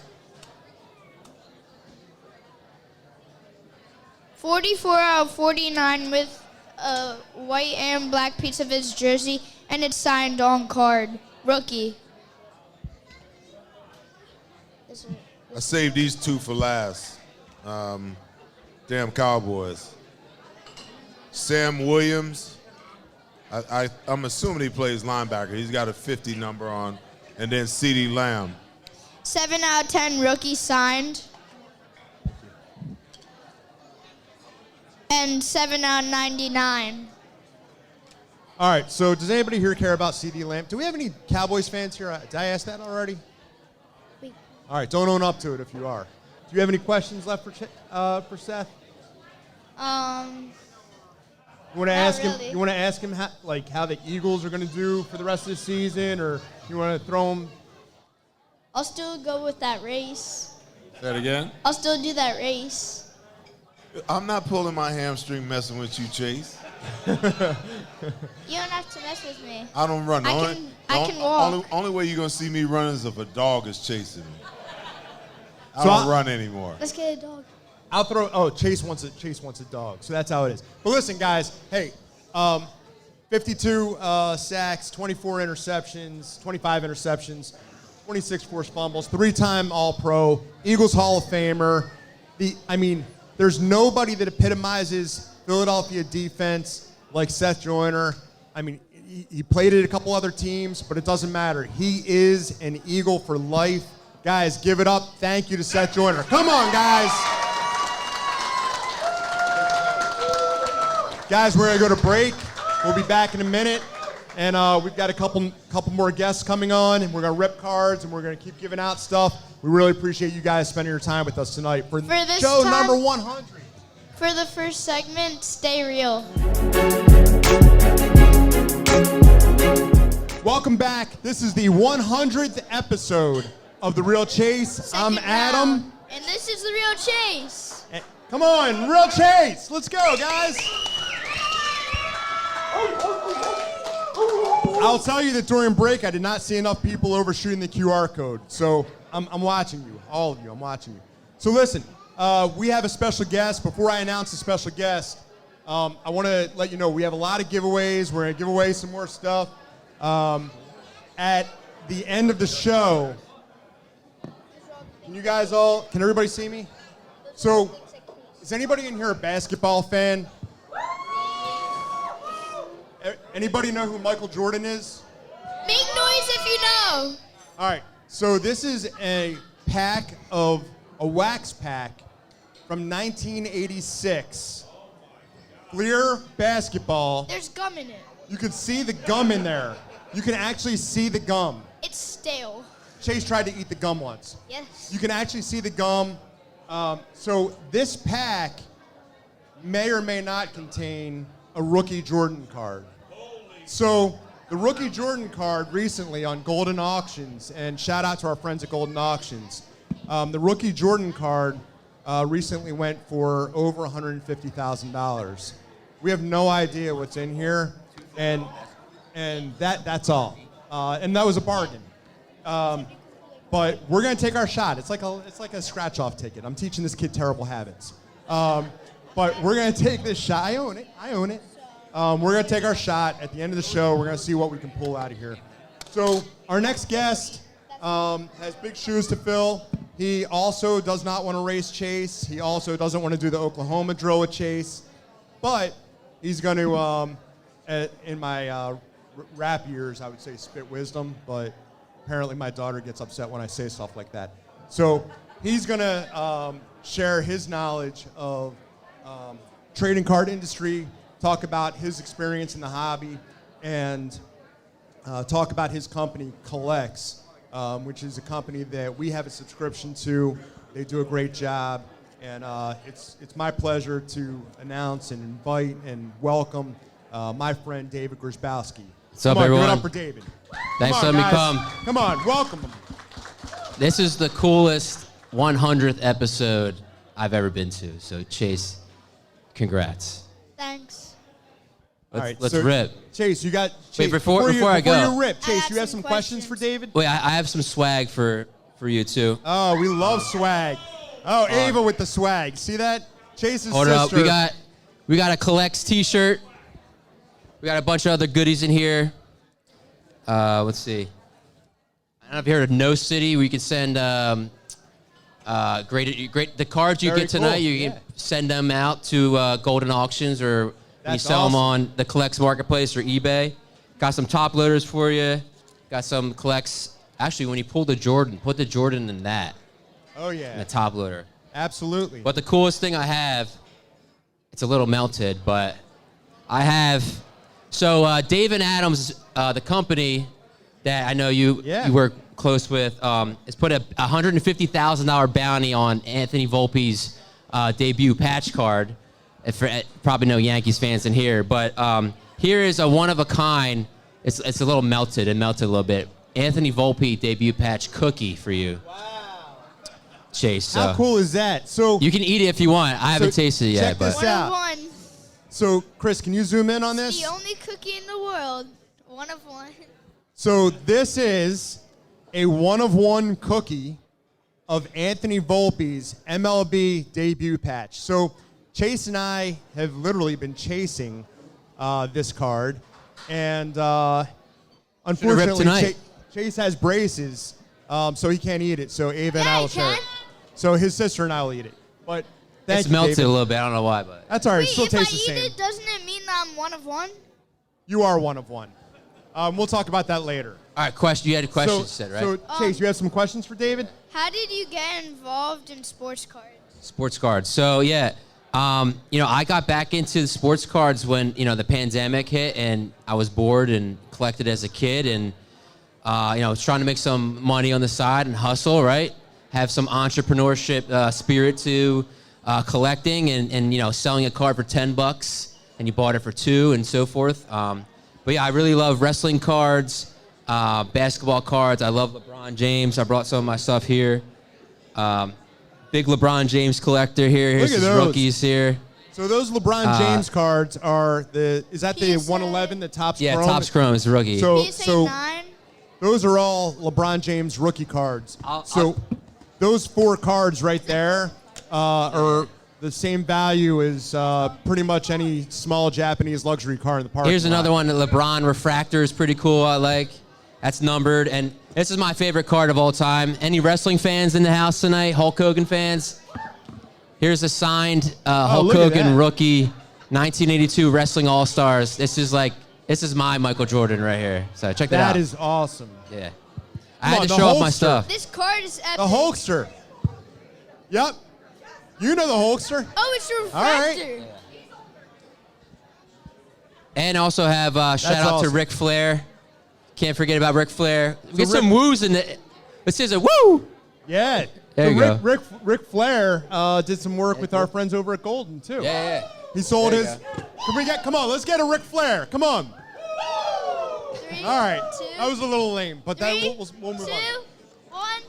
S2: 44 out of 49 with a white and black piece of his jersey, and it's signed on card. Rookie.
S3: I saved these 2 for last. Damn Cowboys. Sam Williams. I'm assuming he plays linebacker. He's got a 50 number on. And then CeeDee Lamb.
S2: 7 out of 10 rookie signed. And 7 out of 99.
S4: All right, so does anybody here care about CeeDee Lamb? Do we have any Cowboys fans here? Did I ask that already?
S2: Wait.
S4: All right, don't own up to it if you are. Do you have any questions left for Seth? You want to ask him?
S2: really.
S4: You want to ask him how the Eagles are going to do for the rest of the season, or you want to throw him?
S2: I'll still go with that race.
S5: Say it again.
S2: I'll still do that race.
S5: I'm not pulling my hamstring messing with you, Chase.
S2: You don't have to mess with me.
S5: I don't run.
S2: I can walk.
S5: Only way you're going to see me running is if a dog is chasing me. I
S4: So
S5: don't run anymore.
S2: Let's get a dog.
S4: I'll throw. Oh, Chase wants a dog. So that's how it is. But listen, guys. Hey, 52 sacks, 24 interceptions, 25 interceptions, 26 forced fumbles, 3-time All-Pro, Eagles Hall of Famer. There's nobody that epitomizes Philadelphia defense like Seth Joyner. I mean, he played at a couple other teams, but it doesn't matter. He is an Eagle for life. Guys, give it up. Thank you to Seth Joyner. Come on, guys. Guys, we're going to go to break. We'll be back in a minute. And we've got a couple more guests coming on, and we're going to rip cards, and we're going to keep giving out stuff. We really appreciate you guys spending your time with us tonight for
S2: this
S4: show
S2: time,
S4: number 100.
S2: For the first segment, stay real.
S4: Welcome back. This is the 100th episode of The Real Chase. I'm
S2: Second
S4: Adam.
S2: round. And this is The Real Chase.
S4: Come on, Real Chase. Let's go, guys. I'll tell you that during break, I did not see enough people overshooting the QR code. So I'm watching you, all of you. I'm watching you. So listen, we have a special guest. Before I announce the special guest, I want to let you know we have a lot of giveaways. We're going to give away some more stuff. At the end of the show, can everybody see me? So, is anybody in here a basketball fan? Anybody know who Michael Jordan is?
S2: Make noise if you know.
S4: All right, so this is a wax pack from 1986. Clear basketball.
S2: There's gum in it.
S4: You can see the gum in there. You can actually see the gum.
S2: It's stale.
S4: Chase tried to eat the gum once.
S2: Yes.
S4: You can actually see the gum. So this pack may or may not contain a rookie Jordan card. So the rookie Jordan card recently on Golden Auctions, and shout out to our friends at Golden Auctions, the rookie Jordan card recently went for over $150,000. We have no idea what's in here, and that's all. And that was a bargain. But we're gonna take our shot. It's like a scratch-off ticket. I'm teaching this kid terrible habits. But we're gonna take this shot. I own it. We're gonna take our shot at the end of the show. We're gonna see what we can pull out of here. So our next guest has big shoes to fill. He also does not want to race Chase. He also doesn't want to do the Oklahoma drill with Chase. But he's going to, in my rap years, I would say spit wisdom. But apparently my daughter gets upset when I say stuff like that. So he's going to share his knowledge of trading card industry, talk about his experience in the hobby, and talk about his company, Collects, which is a company that we have a subscription to. They do a great job, and it's my pleasure to announce and invite and welcome my friend David Grzybowski.
S6: What's up,
S4: Give
S6: everyone?
S4: it up for David.
S6: Thanks for
S4: Come on,
S6: letting me
S4: guys.
S6: come.
S4: Come on, welcome him.
S6: This is the coolest 100th episode I've ever been to. So, Chase, congrats.
S2: Thanks.
S6: Let's
S4: so
S6: rip.
S4: Chase, you got. Chase,
S6: Wait, before I go.
S4: Before you rip,
S2: I
S4: Chase,
S2: have
S4: you have
S2: some
S4: some questions for David?
S6: Wait, I have some swag for you, too.
S4: Oh, we love swag. Oh, Ava with the swag. See that? Chase's
S6: Hold
S4: sister.
S6: up. We got a Collects t-shirt. We got a bunch of other goodies in here. Let's see. I don't know if you heard of No City. We could send great the cards you
S4: Very
S6: get tonight.
S4: cool.
S6: You can send them out to Golden Auctions, or we
S4: That's
S6: sell them
S4: awesome.
S6: on the Collects Marketplace or eBay. Got some top loaders for you. Got some Collects. Actually, when you pull the Jordan, put the Jordan in that,
S4: Oh,
S6: in
S4: yeah.
S6: the top loader.
S4: Absolutely.
S6: But the coolest thing I have, it's a little melted, but I have. So Dave & Adams, the company that I know you work close with, has put a $150,000 bounty on Anthony Volpe's debut patch card. Probably no Yankees fans in here, but here is a one-of-a-kind. It's a little melted. It melted a little bit. Anthony Volpe debut patch cookie for you.
S4: Wow.
S6: Chase.
S4: How
S6: So
S4: cool is that? So
S6: you can eat it if you want. I haven't tasted it yet,
S4: check
S6: but
S4: this out.
S2: 1 of 1.
S4: So, Chris, can you zoom in on this?
S2: The only cookie in the world. 1 of 1.
S4: So this is a 1 of 1 cookie of Anthony Volpe's MLB debut patch. So Chase and I have literally been chasing this card, and unfortunately,
S6: tonight.
S4: Chase has braces, so he can't eat it. So Ava and
S2: Yeah,
S4: I
S2: I
S4: will share it.
S2: can.
S4: So his sister and I will eat it. But thank
S6: it's
S4: you,
S6: melted
S4: David.
S6: a little bit. I don't know why, but
S4: That's all right.
S2: Wait,
S4: It still
S2: if I
S4: tastes the
S2: eat
S4: same.
S2: it, doesn't it mean that I'm 1 of 1?
S4: You are 1 of 1. We'll talk about that later.
S6: all right. Question. You had a question, you
S4: So,
S6: said, right?
S4: so Chase, you have some questions for David?
S2: How did you get involved in sports cards?
S6: Sports cards. So yeah, I got back into the sports cards when the pandemic hit, and I was bored and collected as a kid, and was trying to make some money on the side and hustle, right? Have some entrepreneurship spirit to collecting and selling a card for $10 and you bought it for $2 and so forth. But yeah, I really love wrestling cards, basketball cards. I love LeBron James. I brought some of my stuff here. Big LeBron James collector here. Here's
S4: Look at
S6: his
S4: those.
S6: rookies here.
S4: So those LeBron James cards are is that the
S2: PSA.
S4: 111, the Topps
S6: Yeah,
S4: Chrome?
S6: Topps Chrome is a rookie.
S4: So,
S2: PSA 9?
S4: those are all LeBron James rookie cards. Those 4 cards right there are the same value as pretty much any small Japanese luxury car in the park.
S6: Here's another one. The LeBron refractor is pretty cool. I like. That's numbered, and this is my favorite card of all time. Any wrestling fans in the house tonight? Hulk Hogan fans? Here's a signed Hulk
S4: look at
S6: Hogan
S4: that.
S6: rookie, 1982 Wrestling All Stars. This is my Michael Jordan right here. So check that out.
S4: That is awesome.
S6: Yeah. I had
S4: on,
S6: to
S4: the
S6: show off my
S4: Hulkster.
S6: stuff.
S2: This card is epic.
S4: The Hulkster. Yep. You know the Hulkster.
S2: Oh, it's your
S4: All right.
S2: refractor.
S6: And also have shout out
S4: awesome.
S6: to Ric Flair. Can't forget about Ric Flair. We get
S4: Ric-
S6: some woos in the. It says a woo.
S4: Yeah.
S6: There
S4: So
S6: you go.
S4: Ric Flair did some work with our friends over at Golden, too.
S6: Yeah.
S4: He sold
S6: There you
S4: his. Come on, let's get a Ric Flair. Come on.
S2: 3,
S4: All right.
S2: 2,
S4: That was a little lame, but that
S2: 3,
S4: we'll move
S2: 2,
S4: on.
S2: 1.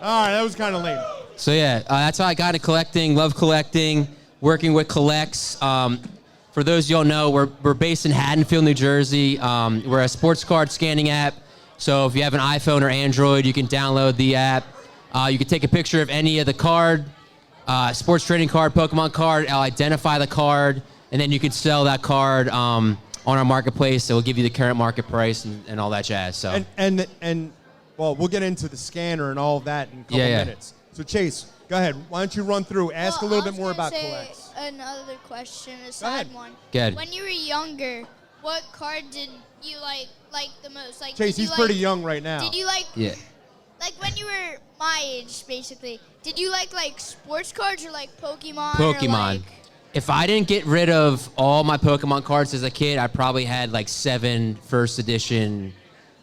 S4: All right, that was kind of lame.
S6: So yeah, that's how I got into collecting. Love collecting. Working with Collects. For those you don't know, we're based in Haddonfield, New Jersey. We're a sports card scanning app. So if you have an iPhone or Android, you can download the app. You can take a picture of any of the card, sports trading card, Pokemon card. I'll identify the card, and then you can sell that card on our marketplace. So we'll give you the current market price and all that jazz. So
S4: And well, we'll get into the scanner and all of that in a couple
S6: Yeah.
S4: minutes. So Chase, go ahead. Why don't you run through? Ask a
S2: Well,
S4: little
S2: I
S4: bit
S2: was
S4: more
S2: gonna
S4: about
S2: say
S4: Collects.
S2: Another question, a
S4: ahead.
S2: side one.
S6: Go ahead.
S2: When you were younger, what card did you like the most? Like,
S4: Chase,
S2: did you
S4: he's pretty
S2: like-
S4: young right now.
S2: Did you like
S6: yeah.
S2: like when you were my age, basically? Did you like sports cards or like Pokemon? Or
S6: Pokemon.
S2: like,
S6: If I didn't get rid of all my Pokemon cards as a kid, I probably had like 7 first edition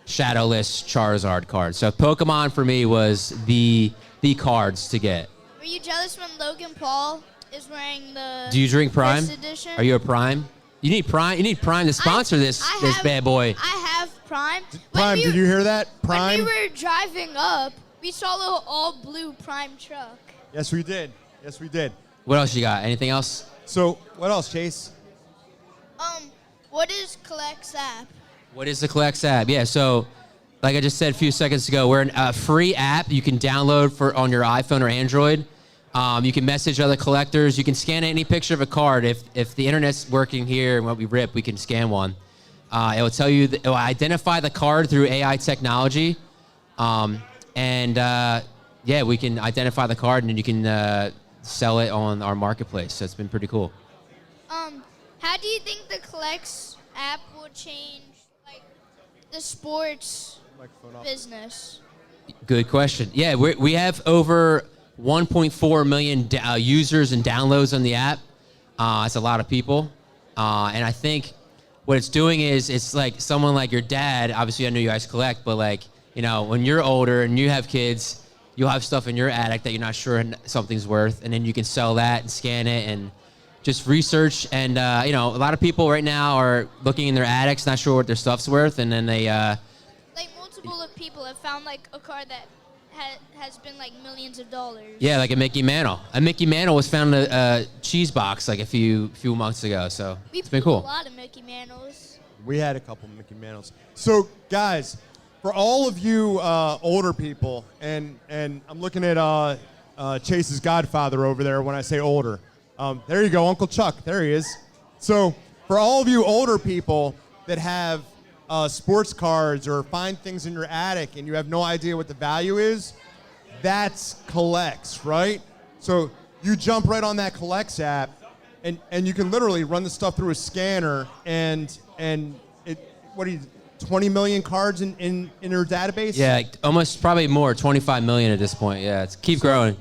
S6: Shadowless Charizard cards. So Pokemon for me was the cards to get.
S2: were you jealous when Logan Paul is wearing the?
S6: Do you drink Prime?
S2: First edition?
S6: Are you a Prime? You need Prime. You need Prime to sponsor this
S2: have-
S6: bad boy.
S2: I have Prime.
S4: Prime, did you hear that?
S2: When
S4: Prime?
S2: we were driving up, we saw a little all blue Prime truck.
S4: Yes, we did. Yes, we did.
S6: What else you got? Anything else?
S4: So, what else, Chase?
S2: What is Collects app?
S6: What is the Collects app? Yeah, so like I just said a few seconds ago, we're a free app you can download on your iPhone or Android. You can message other collectors. You can scan any picture of a card. If the internet's working here and what we rip, we can scan one. It will tell you, it will identify the card through AI technology. Yeah, we can identify the card and then you can sell it on our marketplace. So it's been pretty cool.
S2: How do you think the Collects app will change the sports business?
S6: Good question. Yeah, we have over 1.4 million users and downloads on the app. It's a lot of people. And I think what it's doing is it's like someone like your dad. Obviously, I know you guys collect, but when you're older and you have kids, you'll have stuff in your attic that you're not sure something's worth, and then you can sell that and scan it and just research. And a lot of people right now are looking in their attics, not sure what their stuff's worth, and then they
S2: Multiple of people have found a card that has been like millions of dollars.
S6: Yeah, like a Mickey Mantle. A Mickey Mantle was found in a cheese box like a few months ago, so it's been cool.
S2: A lot of Mickey Mantles.
S4: We had a couple of Mickey Mantles. So, guys, for all of you older people, and I'm looking at Chase's godfather over there when I say older. There you go, Uncle Chuck. There he is. So, for all of you older people that have sports cards or find things in your attic and you have no idea what the value is, that's Collects, right? So you jump right on that Collects app, and you can literally run the stuff through a scanner, and it, what do you, 20 million cards in your database?
S6: Yeah, like almost probably more, 25 million at this point. Yeah, keep growing.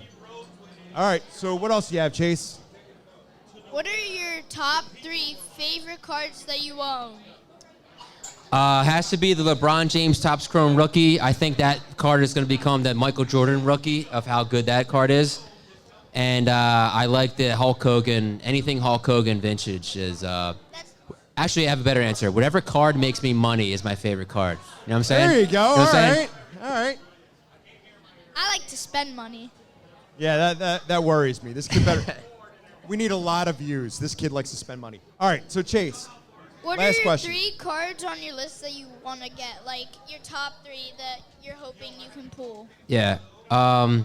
S4: All right, so what else do you have, Chase?
S2: What are your top 3 favorite cards that you own?
S6: Has to be the LeBron James Topps Chrome rookie. I think that card is going to become the Michael Jordan rookie of how good that card is. And I like the Hulk Hogan. Anything Hulk Hogan vintage is. Actually, I have a better answer. Whatever card makes me money is my favorite card. You know what I'm saying?
S4: There you go.
S6: You know
S4: All right.
S2: I like to spend money.
S4: Yeah, that worries me. This kid better. We need a lot of views. This kid likes to spend money. All right, so Chase.
S2: What
S4: last
S2: are your
S4: question.
S2: 3 cards on your list that you want to get? Like your top 3 that you're hoping you can pull?
S6: Yeah. Well,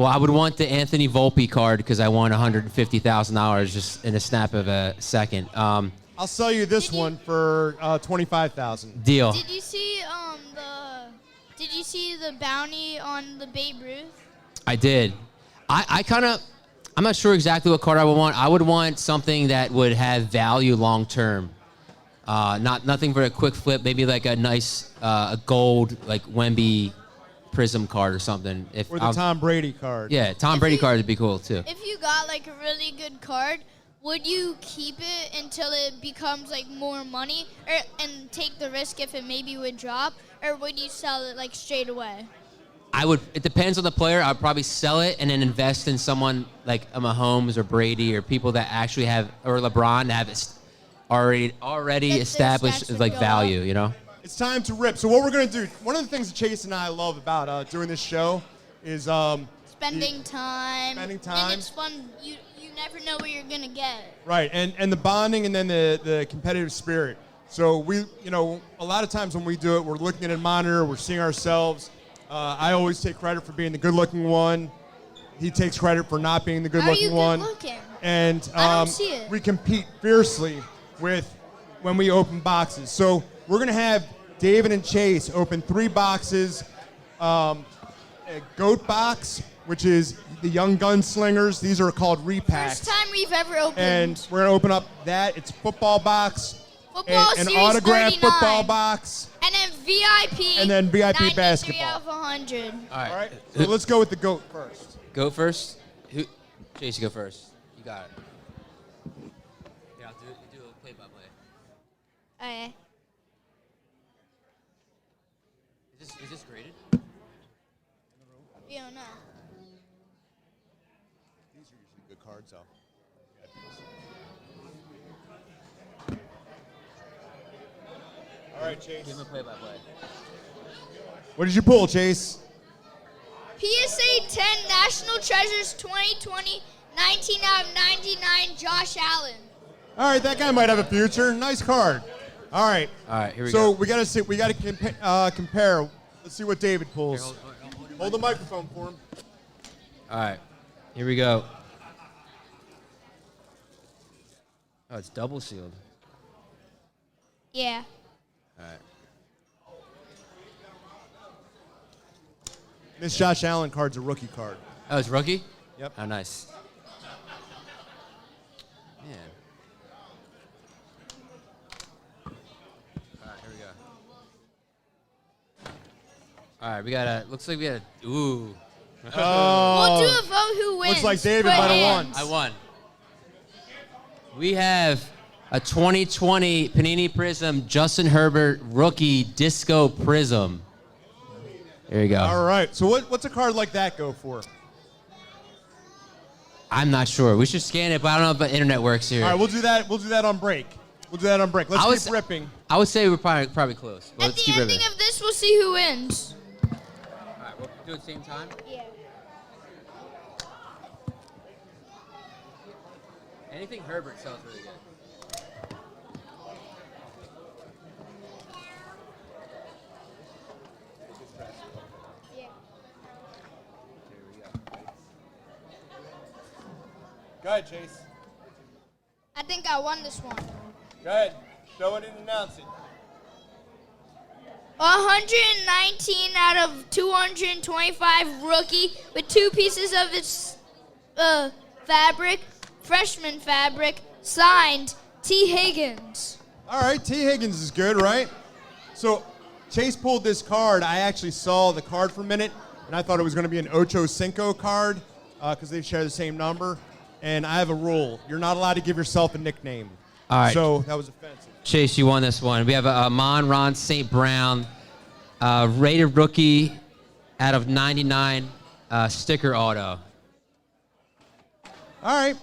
S6: I would want the Anthony Volpe card because I won $150,000 just in a snap of a second.
S4: I'll sell you this one for $25,000.
S6: Deal.
S2: Did you see the bounty on the Babe Ruth?
S6: I did. I'm not sure exactly what card I would want. I would want something that would have value long term. Nothing for a quick flip. Maybe like a nice a gold like Wemby Prism card or something.
S4: Or the Tom Brady card.
S6: Yeah, Tom Brady card would be cool too.
S2: If you got like a really good card, would you keep it until it becomes like more money, and take the risk if it maybe would drop, or would you sell it like straight away?
S6: It depends on the player. I'd probably sell it and then invest in someone like a Mahomes or Brady or people that actually have, or LeBron, that have already established like value, you know?
S4: It's time to rip. So what we're going to do, one of the things that Chase and I love about doing this show is
S2: spending time.
S4: And it's
S2: fun. You never know what you're going to get.
S4: Right, and the bonding and then the competitive spirit. So we, a lot of times when we do it, we're looking at a monitor, we're seeing ourselves. I always take credit for being the good-looking one. He takes credit for not being the good-looking one.
S2: How are you good-looking?
S4: And
S2: I don't see it.
S4: we compete fiercely when we open boxes. So we're going to have David and Chase open 3 boxes. A GOAT box, which is the Young Gunslingers. These are called repacks.
S2: First time we've ever opened.
S4: And we're going to open up that. It's football box.
S2: Football
S4: an
S2: Series
S4: autographed
S2: 39.
S4: football box.
S2: And then VIP.
S4: And then VIP
S2: 93
S4: basketball.
S2: out of 100.
S6: All right.
S4: So let's go with the GOAT first.
S6: Go first? Chase, you go first. You got it. Yeah, I'll do a play-by-play.
S2: Okay.
S6: Is this graded?
S2: We don't know.
S4: These are usually good cards, though. All right, Chase.
S6: Give him a play-by-play.
S4: What did you pull, Chase?
S2: PSA 10 National Treasures 2020, 19 out of 99, Josh Allen.
S4: All right, that guy might have a future. Nice card. All right.
S6: Here we go.
S4: So we got to see. We got to compare. Let's see what David pulls.
S6: Here,
S4: Hold the microphone for him.
S6: All right. Here we go. Oh, it's double sealed.
S2: Yeah.
S6: All right.
S4: This Josh Allen card's a rookie card.
S6: Oh, it's rookie?
S4: Yep.
S6: Oh, nice. Man. All right, here we go. All right, looks like we got a, ooh.
S2: We'll do a vote who wins.
S4: Looks like David
S2: Put
S4: might have won.
S2: hands.
S6: I won. We have a 2020 Panini Prism Justin Herbert rookie disco prism. There you go.
S4: All right. So what's a card like that go for?
S6: I'm not sure. We should scan it, but I don't know if the internet works here.
S4: All right, we'll do that. We'll do that on break. Let's keep ripping.
S6: I would say we're probably close.
S2: At
S6: Let's
S2: the
S6: keep
S2: ending
S6: ripping.
S2: of this, we'll see who wins.
S6: All right, we'll Do it at the same time?
S2: Yeah.
S6: Anything Herbert sells really good.
S2: Yeah.
S4: Go ahead, Chase.
S2: I think I won this one.
S4: Go ahead. Show it and announce it.
S2: 119 out of 225 rookie with 2 pieces of its fabric, freshman fabric, signed T. Higgins.
S4: All right, T. Higgins is good, right? So Chase pulled this card. I actually saw the card for a minute, and I thought it was going to be an Ocho Cinco card because they share the same number. And I have a rule. You're not allowed to give yourself a nickname.
S6: All right.
S4: So that was offensive.
S6: Chase, you won this one. We have a Ron St. Brown, rated rookie out of 99 sticker auto.
S4: All right.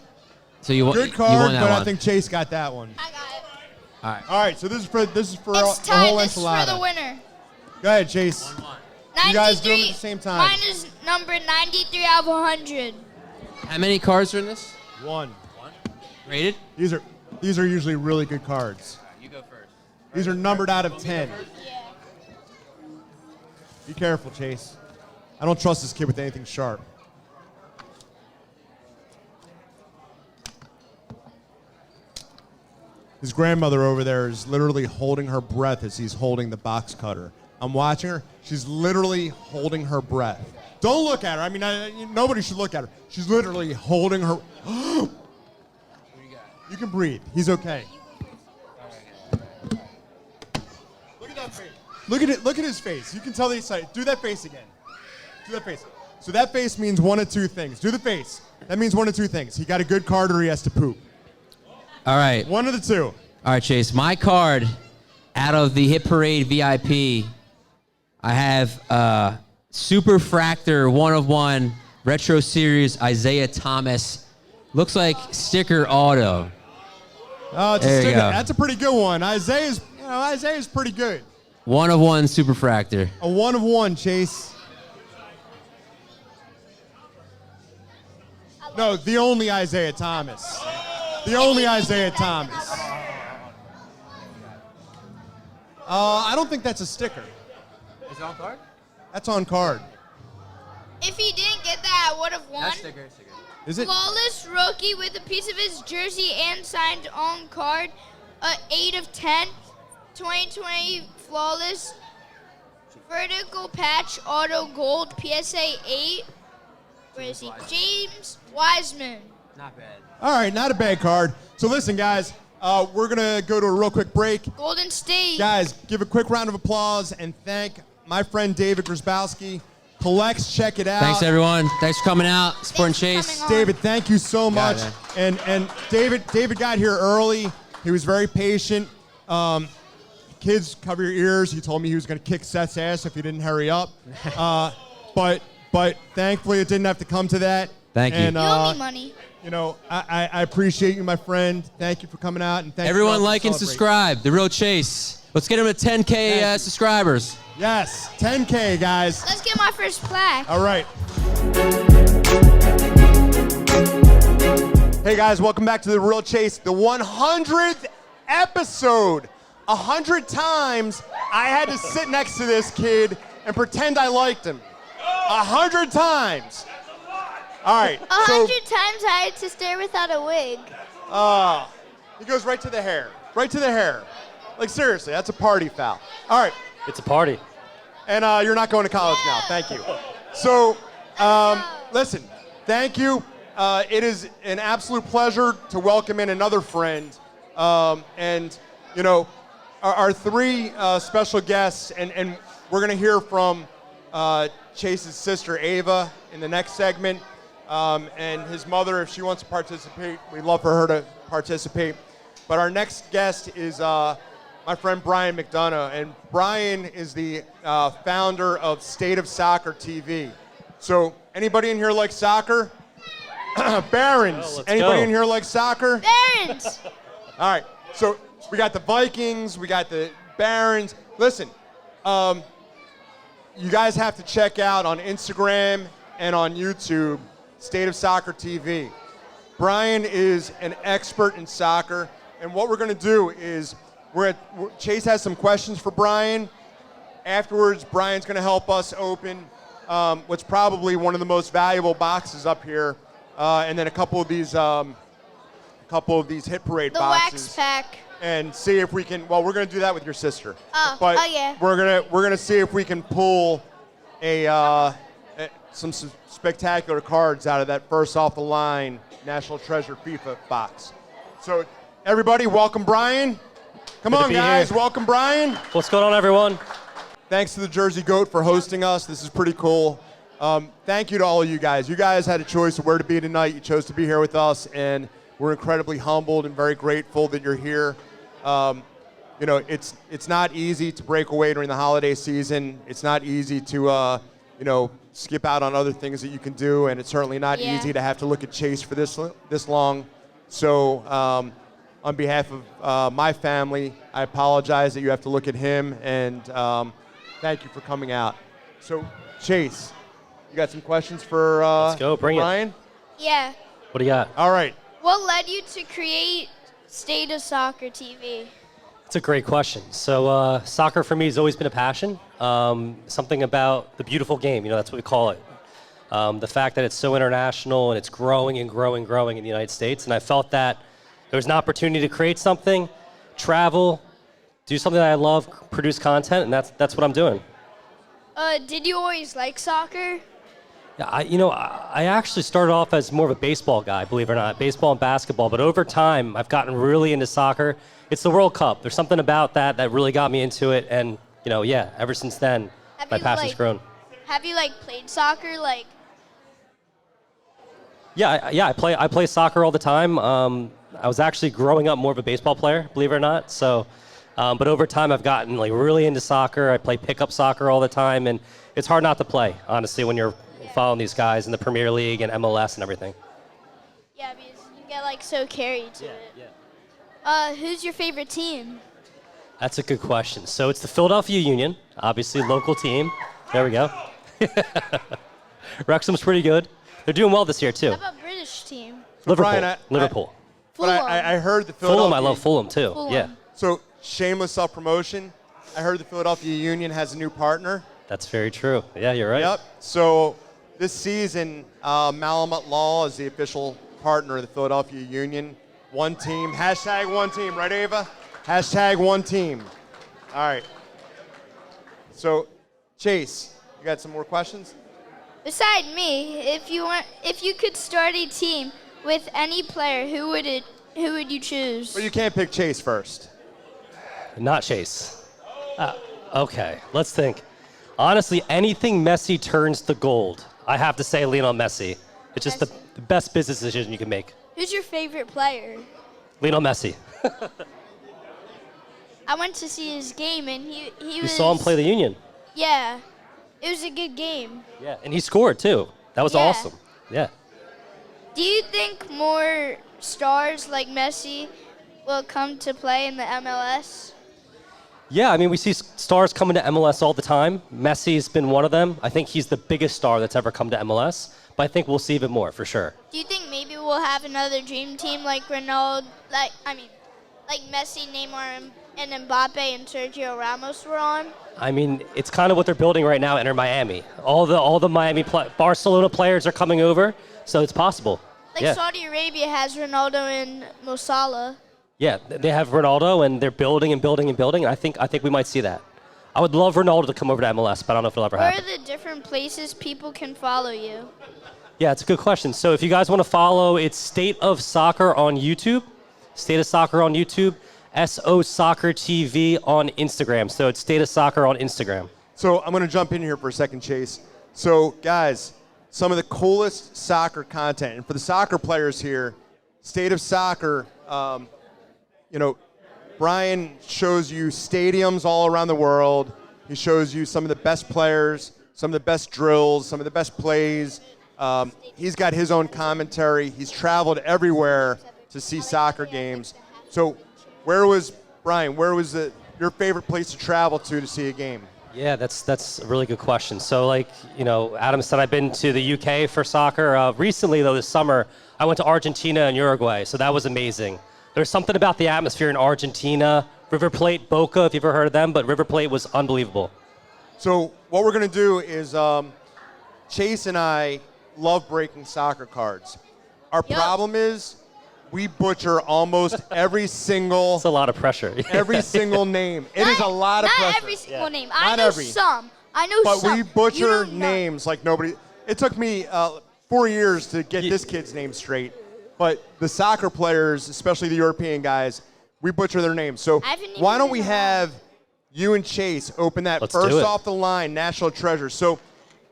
S6: So you won.
S4: Good
S6: You
S4: card,
S6: won that
S4: but
S6: one.
S4: I think Chase got that one.
S2: I got it.
S6: All right.
S4: All right, so this is for
S2: It's
S4: the
S2: tied.
S4: whole
S2: This is for
S4: enchilada.
S2: the winner.
S4: Go ahead, Chase.
S2: 93.
S4: You guys do them at the same time.
S2: Mine is number 93 out of 100.
S6: How many cards are in this?
S4: One.
S6: Rated?
S4: These are usually really good cards.
S6: You go first.
S4: These are numbered out of 10.
S2: Yeah.
S4: Be careful, Chase. I don't trust this kid with anything sharp. His grandmother over there is literally holding her breath as he's holding the box cutter. I'm watching her. She's literally holding her breath. Don't look at her. I mean, nobody should look at her. She's literally holding her. You can breathe. He's okay. Look at that face. Look at it. Look at his face. You can tell he's excited. Do that face again. Do that face. So that face means one of two things. Do the face. That means one of two things. He got a good card or he has to poop.
S6: All right.
S4: One of the two.
S6: All right, Chase. My card out of the Hit Parade VIP, I have Super Fractor 1 Retro Series Isaiah Thomas. Looks like sticker auto.
S4: Oh, it's
S6: There
S4: a
S6: you
S4: sticker.
S6: go.
S4: That's a pretty good one. Isaiah's pretty good.
S6: 1 Super Fractor.
S4: A 1 of 1, Chase. No, the only Isaiah Thomas. The only Isaiah Thomas. I don't think that's a sticker.
S6: Is it on card?
S4: That's on card.
S2: If he didn't get that, I would have won.
S6: Sticker.
S4: Is it?
S2: Flawless rookie with a piece of his jersey and signed on card. 8 of 10. 2020 flawless. Vertical patch auto gold PSA 8. Where is he? James Wiseman.
S6: Not bad.
S4: All right, not a bad card. So listen, guys, we're going to go to a real quick break.
S2: Golden State.
S4: Guys, give a quick round of applause and thank my friend David Grzybowski. Collects, check it out.
S6: Thanks, everyone. Thanks for coming out, supporting
S2: Thanks for
S6: Chase.
S2: coming on.
S4: David, thank you so much.
S6: it.
S4: And David got here early. He was very patient. Kids, cover your ears. He told me he was going to kick Seth's ass if he didn't hurry up. But thankfully it didn't have to come to that.
S6: Thank you.
S4: And,
S2: You owe me money.
S4: You know, I appreciate you, my friend. Thank you for coming out. And thank
S6: Everyone
S4: you
S6: like and subscribe. The Real Chase. Let's get him to 10K subscribers.
S4: Yes, 10K, guys.
S2: Let's get my first plaque.
S4: All right. Hey, guys, welcome back to The Real Chase, the 100th episode. 100 times I had to sit next to this kid and pretend I liked him. 100 times. All right.
S2: 100 times I had to stare without a wig.
S4: He goes right to the hair. Right to the hair. Like, seriously, that's a party foul. All right.
S7: It's a party.
S4: And you're not going to college now. Thank you. So, listen, thank you. It is an absolute pleasure to welcome in another friend. And, you know, our 3 special guests, and we're going to hear from Chase's sister, Ava, in the next segment. And his mother, if she wants to participate, we'd love for her to participate. But our next guest is my friend Brian McDonough, and Brian is the founder of State of Soccer TV. So, anybody in here like soccer? Barons. Anybody in here like soccer?
S2: Barons.
S4: All right. So we got the Vikings, we got the Barons. Listen, you guys have to check out on Instagram and on YouTube, State of Soccer TV. Brian is an expert in soccer, and what we're going to do is Chase has some questions for Brian. Afterwards, Brian's going to help us open what's probably one of the most valuable boxes up here, and then a couple of these hit parade
S2: The
S4: boxes.
S2: wax pack.
S4: And see if we can. Well, we're going to do that with your sister.
S2: Oh, yeah.
S4: We're gonna see if we can pull some spectacular cards out of that first off the line National Treasure FIFA box. So everybody, welcome Brian. Come on, guys, welcome Brian.
S7: What's going on, everyone?
S4: Thanks to the Jersey Goat for hosting us. This is pretty cool. Thank you to all of you guys. You guys had a choice of where to be tonight. You chose to be here with us, and we're incredibly humbled and very grateful that you're here. It's not easy to break away during the holiday season. It's not easy to, skip out on other things that you can do, and it's certainly not easy to have to look at Chase for this long. So, on behalf of my family, I apologize that you have to look at him, and thank you for coming out. So, Chase, you got some questions for
S7: Let's go, bring
S4: Brian?
S7: it.
S2: Yeah.
S7: What do you got?
S4: All right.
S2: What led you to create State of Soccer TV?
S7: It's a great question. So soccer for me has always been a passion. Something about the beautiful game, that's what we call it. The fact that it's so international and it's growing and growing and growing in the United States. And I felt that there was an opportunity to create something, travel, do something that I love, produce content, and that's what I'm doing.
S2: Did you always like soccer?
S7: Yeah, I actually started off as more of a baseball guy, believe it or not, baseball and basketball. But over time, I've gotten really into soccer. It's the World Cup. There's something about that really got me into it. And, ever since then, my passion's grown.
S2: Have you, played soccer?
S7: Yeah, I play soccer all the time. I was actually growing up more of a baseball player, believe it or not. So, but over time, I've gotten, really into soccer. I play pickup soccer all the time. And it's hard not to play, honestly, when you're following these guys in the Premier League and MLS and everything.
S2: Yeah, because you get so carried to it.
S7: Yeah.
S2: Who's your favorite team?
S7: That's a good question. So it's the Philadelphia Union, obviously local team. There we go. Wrexham's pretty good. They're doing well this year too.
S2: How about British team?
S7: Liverpool.
S4: Brian,
S7: Liverpool.
S2: Fulham.
S4: But I heard the Philadelphia.
S7: Fulham. I love Fulham too.
S2: Fulham.
S7: Yeah.
S4: So shameless self-promotion. I heard the Philadelphia Union has a new partner.
S7: That's very true. Yeah, you're right.
S4: Yep. So this season, Malamut Law is the official partner of the Philadelphia Union. One team. Hashtag one team. Right, Ava? Hashtag one team. All right. So, Chase, you got some more questions?
S2: Beside me, if you could start a team with any player, who would you choose?
S4: But you can't pick Chase first.
S7: Not Chase. Okay, let's think. Honestly, anything Messi turns to gold, I have to say Lionel Messi. It's just the best business decision you can make.
S2: Who's your favorite player?
S7: Lionel Messi.
S2: I went to see his game, and he was...
S7: You saw him play the Union.
S2: Yeah. It was a good game.
S7: Yeah, and he scored too. That was awesome. Yeah.
S2: Do you think more stars like Messi will come to play in the MLS?
S7: Yeah, I mean, we see stars coming to MLS all the time. Messi's been one of them. I think he's the biggest star that's ever come to MLS, but I think we'll see even more for sure.
S2: Do you think maybe we'll have another dream team like Ronaldo, like Messi, Neymar, and Mbappe and Sergio Ramos were on?
S7: I mean, it's kind of what they're building right now, Inter Miami. All the Miami Barcelona players are coming over, so it's possible.
S2: Like Saudi Arabia has Ronaldo and Mo Salah.
S7: Yeah, they have Ronaldo, and they're building and building and building, and I think we might see that. I would love Ronaldo to come over to MLS, but I don't know if it'll ever happen.
S2: Where are the different places people can follow you?
S7: Yeah, it's a good question. So if you guys want to follow, it's State of Soccer on YouTube. State of Soccer on YouTube. SO Soccer TV on Instagram. So it's State of Soccer on Instagram.
S4: So I'm going to jump in here for a second, Chase. So, guys, some of the coolest soccer content. And for the soccer players here, State of Soccer, Brian shows you stadiums all around the world. He shows you some of the best players, some of the best drills, some of the best plays. He's got his own commentary. He's traveled everywhere to see soccer games. So Brian, where was your favorite place to travel to see a game?
S7: Yeah, that's a really good question. So, like, Adam said, I've been to the UK for soccer. Recently, though, this summer, I went to Argentina and Uruguay, so that was amazing. There's something about the atmosphere in Argentina. River Plate, Boca, if you've ever heard of them, but River Plate was unbelievable.
S4: So what we're going to do is Chase and I love breaking soccer cards. Our problem is we butcher almost every single...
S7: It's a lot of pressure.
S4: every single name. It is a lot of pressure.
S2: Not every single name. I
S4: Not
S2: know
S4: every.
S2: some. I know
S4: But
S2: some.
S4: we butcher
S2: You know none.
S4: names like nobody. It took me 4 years to get this kid's name straight. But the soccer players, especially the European guys, we butcher their names. So
S2: I haven't even
S4: why don't
S2: been
S4: we have you and Chase open that
S7: Let's do
S4: first
S7: it.
S4: off the line National Treasure. So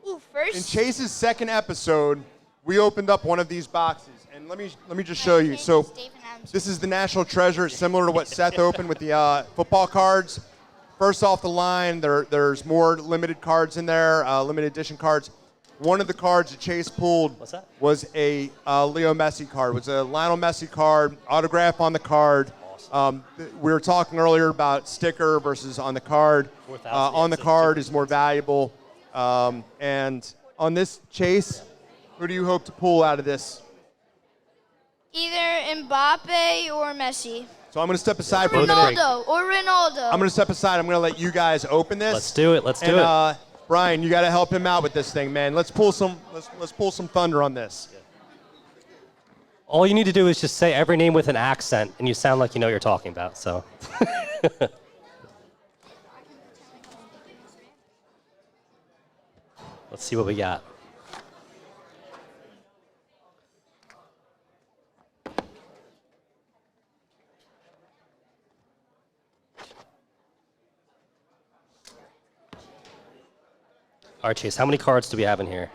S2: Ooh, first.
S4: in Chase's second episode, we opened up one of these boxes. And let me just show you. So this is the National Treasure, similar to what Seth opened with the football cards. First off the line, there's more limited cards in there, limited edition cards. One of the cards that Chase pulled was a Leo Messi card. It was a Lionel Messi card, autograph on the card. We were talking earlier about sticker versus on the card. On the card is more valuable. And on this, Chase, who do you hope to pull out of this?
S2: Either Mbappe or Messi.
S4: So I'm going to step aside for a minute.
S2: Ronaldo.
S4: I'm going to step aside. I'm going to let you guys open this.
S7: Let's do it. Let's do it.
S4: Brian, you got to help him out with this thing, man. Let's pull some thunder on this.
S7: All you need to do is just say every name with an accent, and you sound like you know what you're talking about. So. Let's see what we got. All right, Chase, how many cards do we have in here?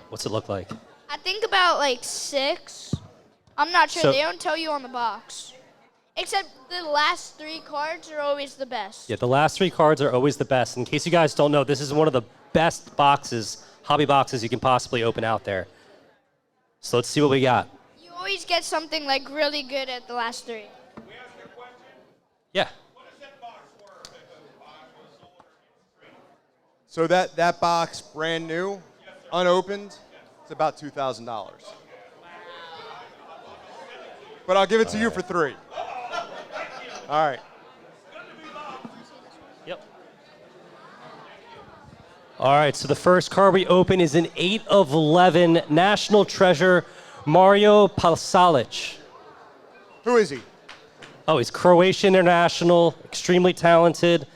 S7: What's it look like?
S2: I think about like 6. I'm not sure.
S7: So-
S2: They don't tell you on the box. Except the last 3 cards are always the best.
S7: Yeah, the last 3 cards are always the best. In case you guys don't know, this is one of the best boxes, hobby boxes you can possibly open out there. So let's see what we got.
S2: You always get something like really good at the last 3.
S7: Yeah.
S4: So that box, brand new, unopened, it's about $2,000. But I'll give it to you for 3. All right.
S7: Yep. All right, so the first card we open is an 8 of 11 National Treasure, Mario Pasalic.
S4: Who is he?
S7: Oh, he's Croatian international, extremely talented.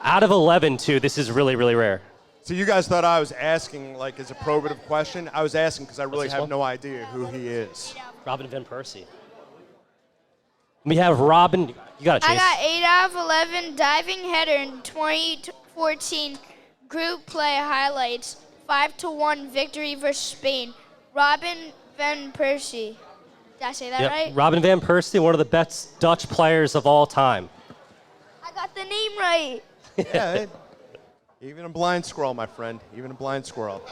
S7: Out of 11, too. This is really, really rare.
S4: So you guys thought I was asking, like, as a probative question? I was asking because I really
S7: this
S4: have
S7: one?
S4: no idea who he is.
S7: Robin Van Persie. We have Robin. You got it, Chase.
S2: I got 8 out of 11 diving header in 2014 group play highlights. 5-1 victory versus Spain. Robin Van Persie. Did I say that right?
S7: Robin Van Persie, one of the best Dutch players of all time.
S2: I got the name right.
S4: Yeah, even a blind squirrel, my friend. Even a blind squirrel.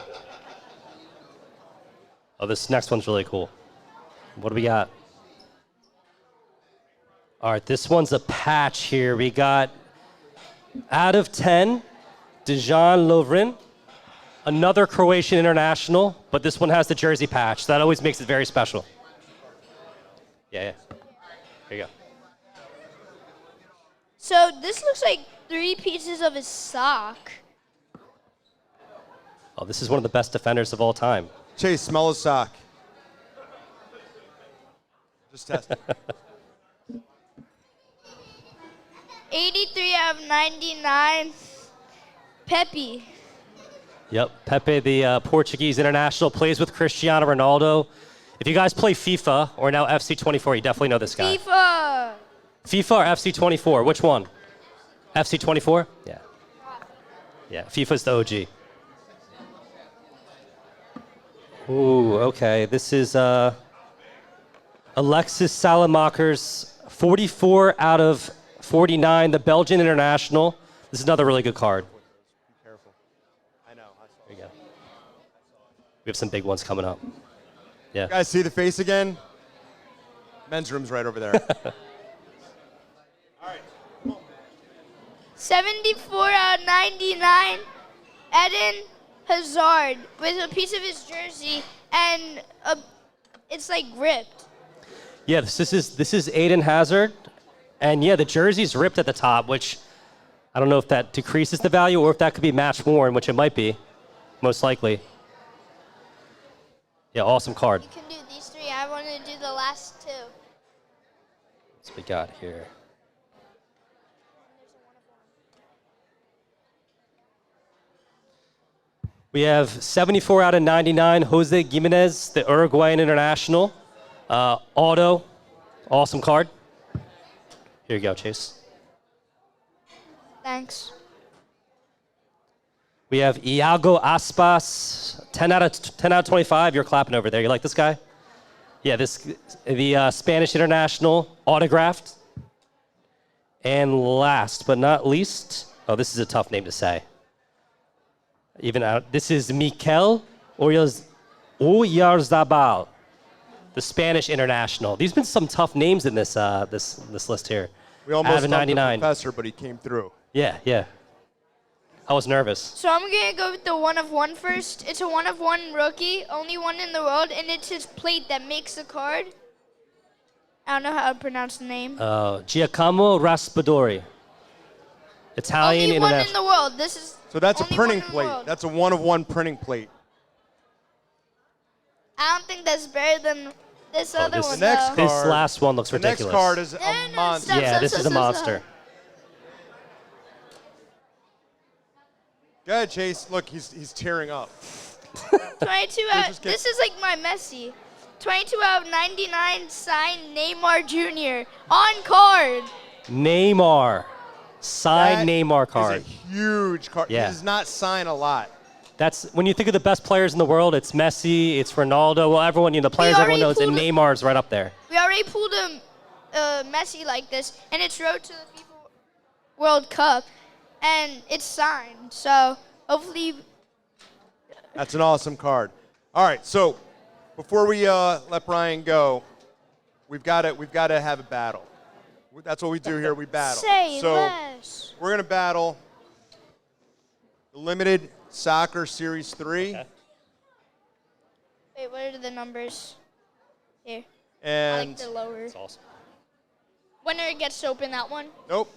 S7: Oh, this next one's really cool. What do we got? All right, this one's a patch here. We got out of 10, Dejan Lovren, another Croatian international, but this one has the jersey patch. So that always makes it very special. Yeah. Here you go.
S2: So this looks like 3 pieces of his sock.
S7: Oh, this is one of the best defenders of all time.
S4: Chase, smell his sock. Just testing.
S2: 83 out of 99, Pepe.
S7: Yep, Pepe, the Portuguese international, plays with Cristiano Ronaldo. If you guys play FIFA or now FC24, you definitely know this guy.
S2: FIFA.
S7: FIFA or FC24? Which one? FC24? Yeah. Yeah, FIFA's the OG. Ooh, okay. This is Alexis Salamaker's 44 out of 49, the Belgian international. This is another really good card.
S4: Be careful. I know.
S7: There you go. We have some big ones coming up. Yeah.
S4: You guys see the face again? Men's room's right over there. All right.
S2: 74 out of 99, Eden Hazard with a piece of his jersey, and it's like ripped.
S7: Yeah, this is Aiden Hazard, and yeah, the jersey's ripped at the top, which I don't know if that decreases the value or if that could be match worn, which it might be, most likely. Yeah, awesome card.
S2: You can do these three. I want to do the last two.
S7: What's we got here? We have 74 out of 99, Jose Gimenez, the Uruguayan international. Auto, awesome card. Here you go, Chase.
S2: Thanks.
S7: We have Iago Aspas, 10 out of 25. You're clapping over there. You like this guy? Yeah, the Spanish international, autographed. And last but not least, oh, this is a tough name to say. This is Mikel Oyarzabal, the Spanish international. These have been some tough names in this this list here.
S4: We almost
S7: stumped the
S4: professor, but he came through.
S7: Yeah. I was nervous.
S2: So I'm going to go with the 1 of 1 first. It's a 1 of 1 rookie, only one in the world, and it's his plate that makes the card. I don't know how to pronounce the name.
S7: Giacomo Raspadori. Italian
S2: only one in
S7: international.
S2: the world. This is
S4: So that's a
S2: only
S4: printing
S2: one in the
S4: plate.
S2: world.
S4: That's a 1 of 1 printing plate.
S2: I don't think that's better than this other
S7: this-
S2: one,
S4: The next
S2: though.
S7: This
S4: card-
S7: last one looks
S4: The
S7: ridiculous.
S4: next card is
S2: No,
S4: a
S2: no,
S4: monster.
S2: stop.
S7: Yeah, this is a monster.
S4: Go ahead, Chase. Look, he's tearing up.
S2: 22 out.
S4: just get-
S2: This is like my Messi. 22 out of 99 signed Neymar Jr. on card.
S7: Neymar. Signed
S4: That
S7: Neymar
S4: is
S7: card.
S4: a huge card.
S7: Yeah.
S4: He does not sign a lot.
S7: That's when you think of the best players in the world, it's Messi, it's Ronaldo, well, everyone, the players everyone
S2: already
S7: knows, and
S2: pulled a-
S7: Neymar's right up there.
S2: We already pulled a Messi like this, and it's road to the FIFA World Cup, and it's signed. So hopefully,
S4: That's an awesome card. All right, so before we let Brian go, we've got to have a battle. That's what we do here. We battle.
S2: say
S4: so
S2: less.
S4: we're gonna battle the Limited Soccer Series 3,
S7: Okay.
S2: Wait, what are the numbers? Here, I
S4: and
S2: like the lower.
S7: That's awesome.
S2: Winner gets to open that one.
S4: nope,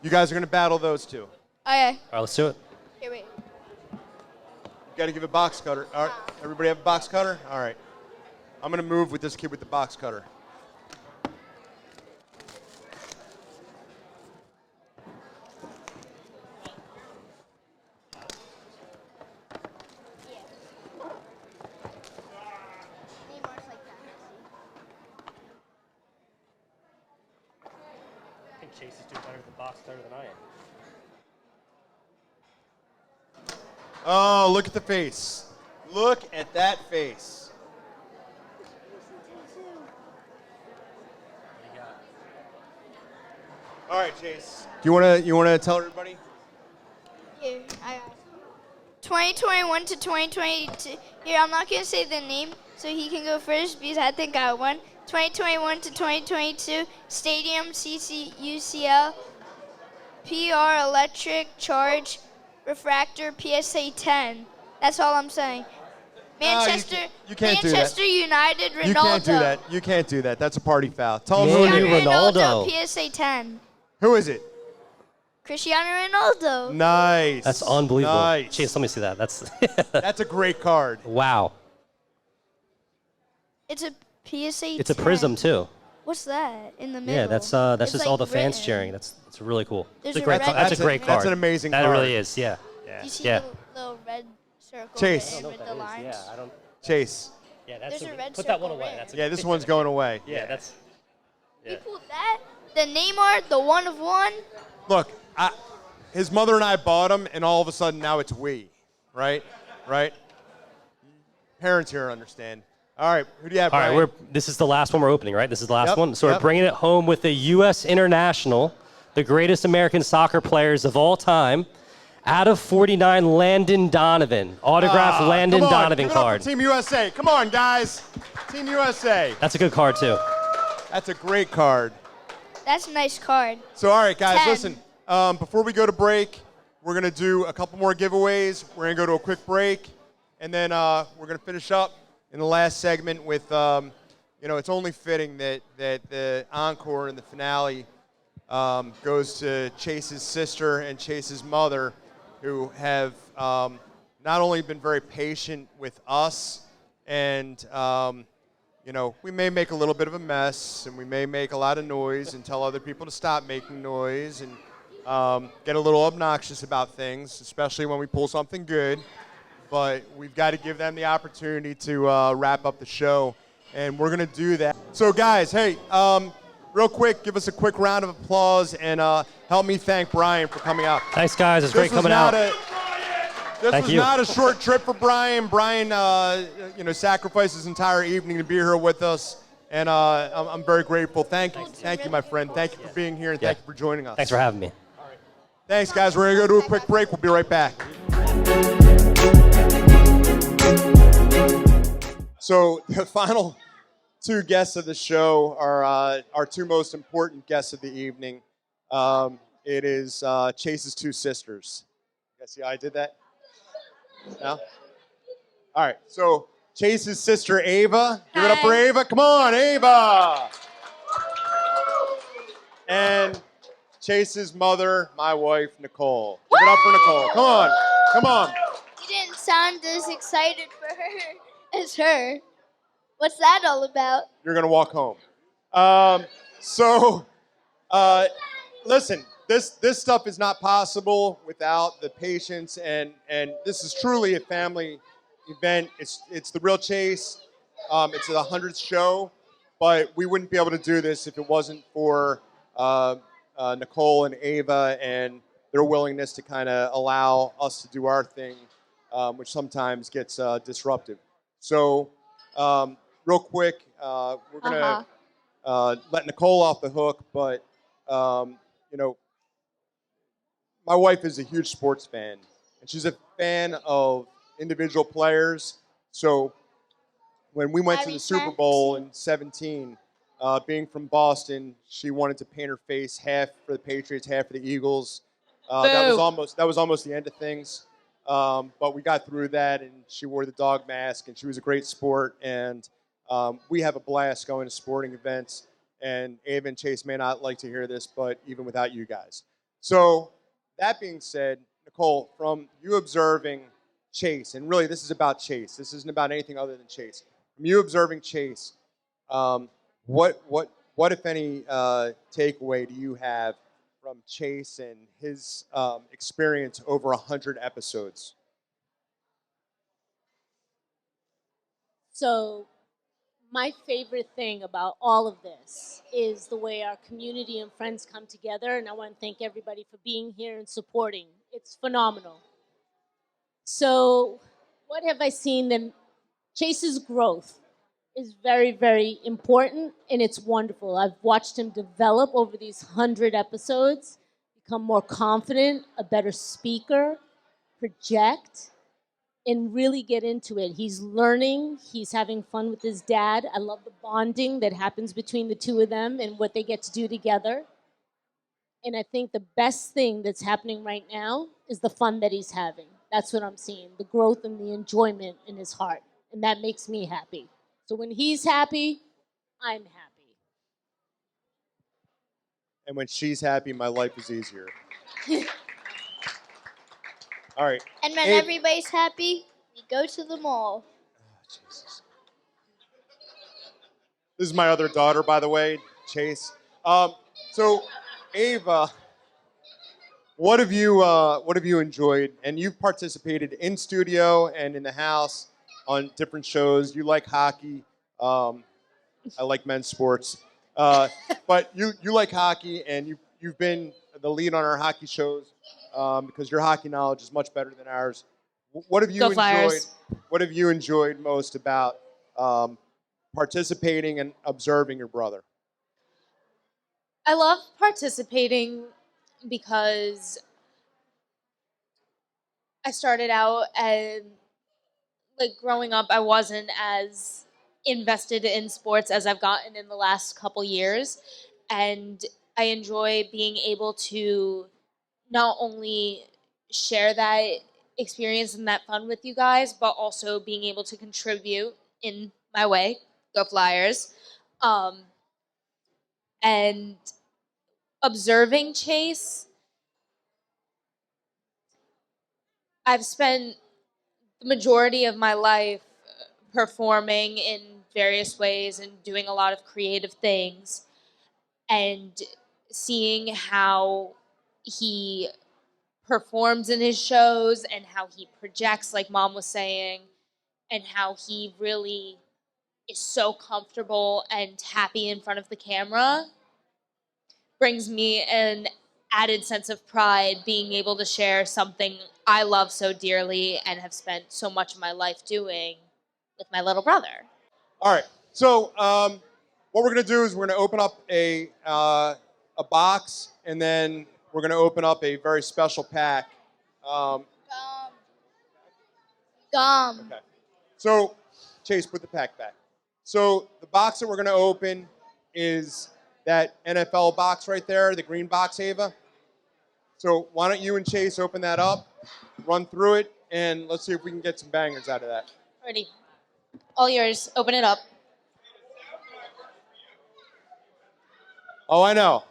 S4: you guys are gonna battle those two.
S2: Okay.
S7: All right, let's do it.
S2: Here, wait.
S4: You got to give a box cutter. All right, everybody have a box cutter? All right. I'm going to move with this kid with the box cutter.
S7: I think Chase is doing better with the box cutter than I am.
S4: Oh, look at the face. Look at that face. All right, Chase. Do you want to tell everybody?
S2: Here, I got it. 2021 to 2022. Here, I'm not going to say the name, so he can go first because I think I won. 2021 to 2022, Stadium UCL, PR Electric Charge, Refractor PSA 10. That's all I'm saying. Manchester,
S4: you can't do that.
S2: Manchester United, Ronaldo.
S4: You can't do that. You can't do that. That's a party foul. Tell them
S7: Yeah,
S4: who it is.
S7: Ronaldo.
S2: PSA 10.
S4: Who is it?
S2: Cristiano Ronaldo.
S4: Nice.
S7: That's unbelievable.
S4: Nice.
S7: Chase, let me see that. That's
S4: That's a great card.
S7: wow.
S2: It's a PSA
S7: It's a
S2: 10.
S7: prism too.
S2: What's that in the middle?
S7: Yeah, that's
S2: It's
S7: just
S2: like
S7: all the fans
S2: written.
S7: cheering. That's really cool.
S2: There's
S7: It's a
S2: a
S7: great
S2: red-
S7: card. That's
S4: That's
S7: a great
S4: a-
S7: card.
S4: that's an amazing
S7: That
S4: card.
S7: really is. Yeah.
S2: You see
S7: Yeah.
S2: the little red circle
S4: Chase.
S2: written with the lines?
S7: Yeah, I don't.
S4: Chase.
S7: Yeah, that's
S2: There's a red
S7: put that one
S2: circle
S7: away.
S2: red.
S7: That's a
S4: Yeah, this one's going away.
S7: Yeah, that's.
S2: We
S7: Yeah.
S2: pulled that. The Neymar, the 1 of 1.
S4: Look, his mother and I bought him, and all of a sudden now it's we, right? Right? Parents here understand. All right, who do you have,
S7: All right,
S4: Brian?
S7: this is the last one we're opening, right? This is the last
S4: Yep,
S7: one. So
S4: yep.
S7: we're bringing it home with the U.S. international, the greatest American soccer players of all time. Out of 49, Landon Donovan. Autographed Landon
S4: Come on,
S7: Donovan
S4: give it up for
S7: card.
S4: Team USA. Come on, guys. Team USA.
S7: That's a good card, too.
S4: That's a great card.
S2: That's a nice card.
S4: So, all right, guys,
S2: 10.
S4: listen. Before we go to break, we're going to do a couple more giveaways. We're going to go to a quick break, and then we're going to finish up in the last segment with, it's only fitting that the encore and the finale goes to Chase's sister and Chase's mother, who have not only been very patient with us, and we may make a little bit of a mess, and we may make a lot of noise and tell other people to stop making noise, and get a little obnoxious about things, especially when we pull something good. But we've got to give them the opportunity to wrap up the show, and we're going to do that. So, guys, hey, real quick, give us a quick round of applause, and help me thank Brian for coming out.
S7: Thanks, guys. It's great coming out.
S4: This was not a short trip for Brian. Brian, sacrificed his entire evening to be here with us, and I'm very grateful. Thank you, my friend. Thank you for being here, and thank you for joining us.
S7: Thanks for having me.
S4: Thanks, guys. We're going to go to a quick break. We'll be right back. So the final two guests of the show are our two most important guests of the evening. It is Chase's two sisters. You guys see how I did that? No? All right. So Chase's sister, Ava. Give it up for Ava. Come on, Ava. And Chase's mother, my wife, Nicole. Give it up for Nicole. Come on. Come on.
S2: You didn't sound as excited for her as her. What's that all about?
S4: You're going to walk home. Listen, this stuff is not possible without the patience, and this is truly a family event. It's the real Chase. It's the 100th show, but we wouldn't be able to do this if it wasn't for Nicole and Ava and their willingness to kind of allow us to do our thing, which sometimes gets disruptive. So, real quick, we're going to let Nicole off the hook, but, my wife is a huge sports fan, and she's a fan of individual players. So when we went to the Super Bowl in 2017, being from Boston, she wanted to paint her face half for the Patriots, half for the Eagles. That was almost the end of things. But we got through that, and she wore the dog mask, and she was a great sport. And we have a blast going to sporting events. And Ava and Chase may not like to hear this, but even without you guys. So that being said, Nicole, from you observing Chase, and really this is about Chase. This isn't about anything other than Chase. From you observing Chase, what if any takeaway do you have from Chase and his experience over 100 episodes?
S8: So my favorite thing about all of this is the way our community and friends come together, and I want to thank everybody for being here and supporting. It's phenomenal. So what have I seen? Then Chase's growth is very, very important, and it's wonderful. I've watched him develop over these 100 episodes, become more confident, a better speaker, project, and really get into it. He's learning. He's having fun with his dad. I love the bonding that happens between the two of them and what they get to do together. And I think the best thing that's happening right now is the fun that he's having. That's what I'm seeing, the growth and the enjoyment in his heart. And that makes me happy. So when he's happy, I'm happy.
S4: And when she's happy, my life is easier. All right.
S2: And when everybody's happy, we go to the mall.
S4: Oh, Jesus. This is my other daughter, by the way, Chase. So, Ava, what have you enjoyed? And you've participated in studio and in the house on different shows. You like hockey. I like men's sports. But you like hockey, and you've been the lead on our hockey shows. Because your hockey knowledge is much better than ours. What have you enjoyed?
S9: Flyers.
S4: What have you enjoyed most about participating and observing your brother?
S9: I love participating because I started out as, growing up, I wasn't as invested in sports as I've gotten in the last couple years. And I enjoy being able to not only share that experience and that fun with you guys, but also being able to contribute in my way. Go Flyers. And observing Chase, I've spent the majority of my life performing in various ways and doing a lot of creative things, and seeing how he performs in his shows and how he projects, like Mom was saying, and how he really is so comfortable and happy in front of the camera brings me an added sense of pride being able to share something I love so dearly and have spent so much of my life doing with my little brother.
S4: All right. So what we're going to do is we're going to open up a box, and then we're going to open up a very special pack.
S2: Gum.
S4: Okay. So, Chase, put the pack back. So the box that we're going to open is that NFL box right there, the green box, Ava. So why don't you and Chase open that up, run through it, and let's see if we can get some bangers out of that.
S9: Ready. All yours. Open it up.
S4: Oh, I know.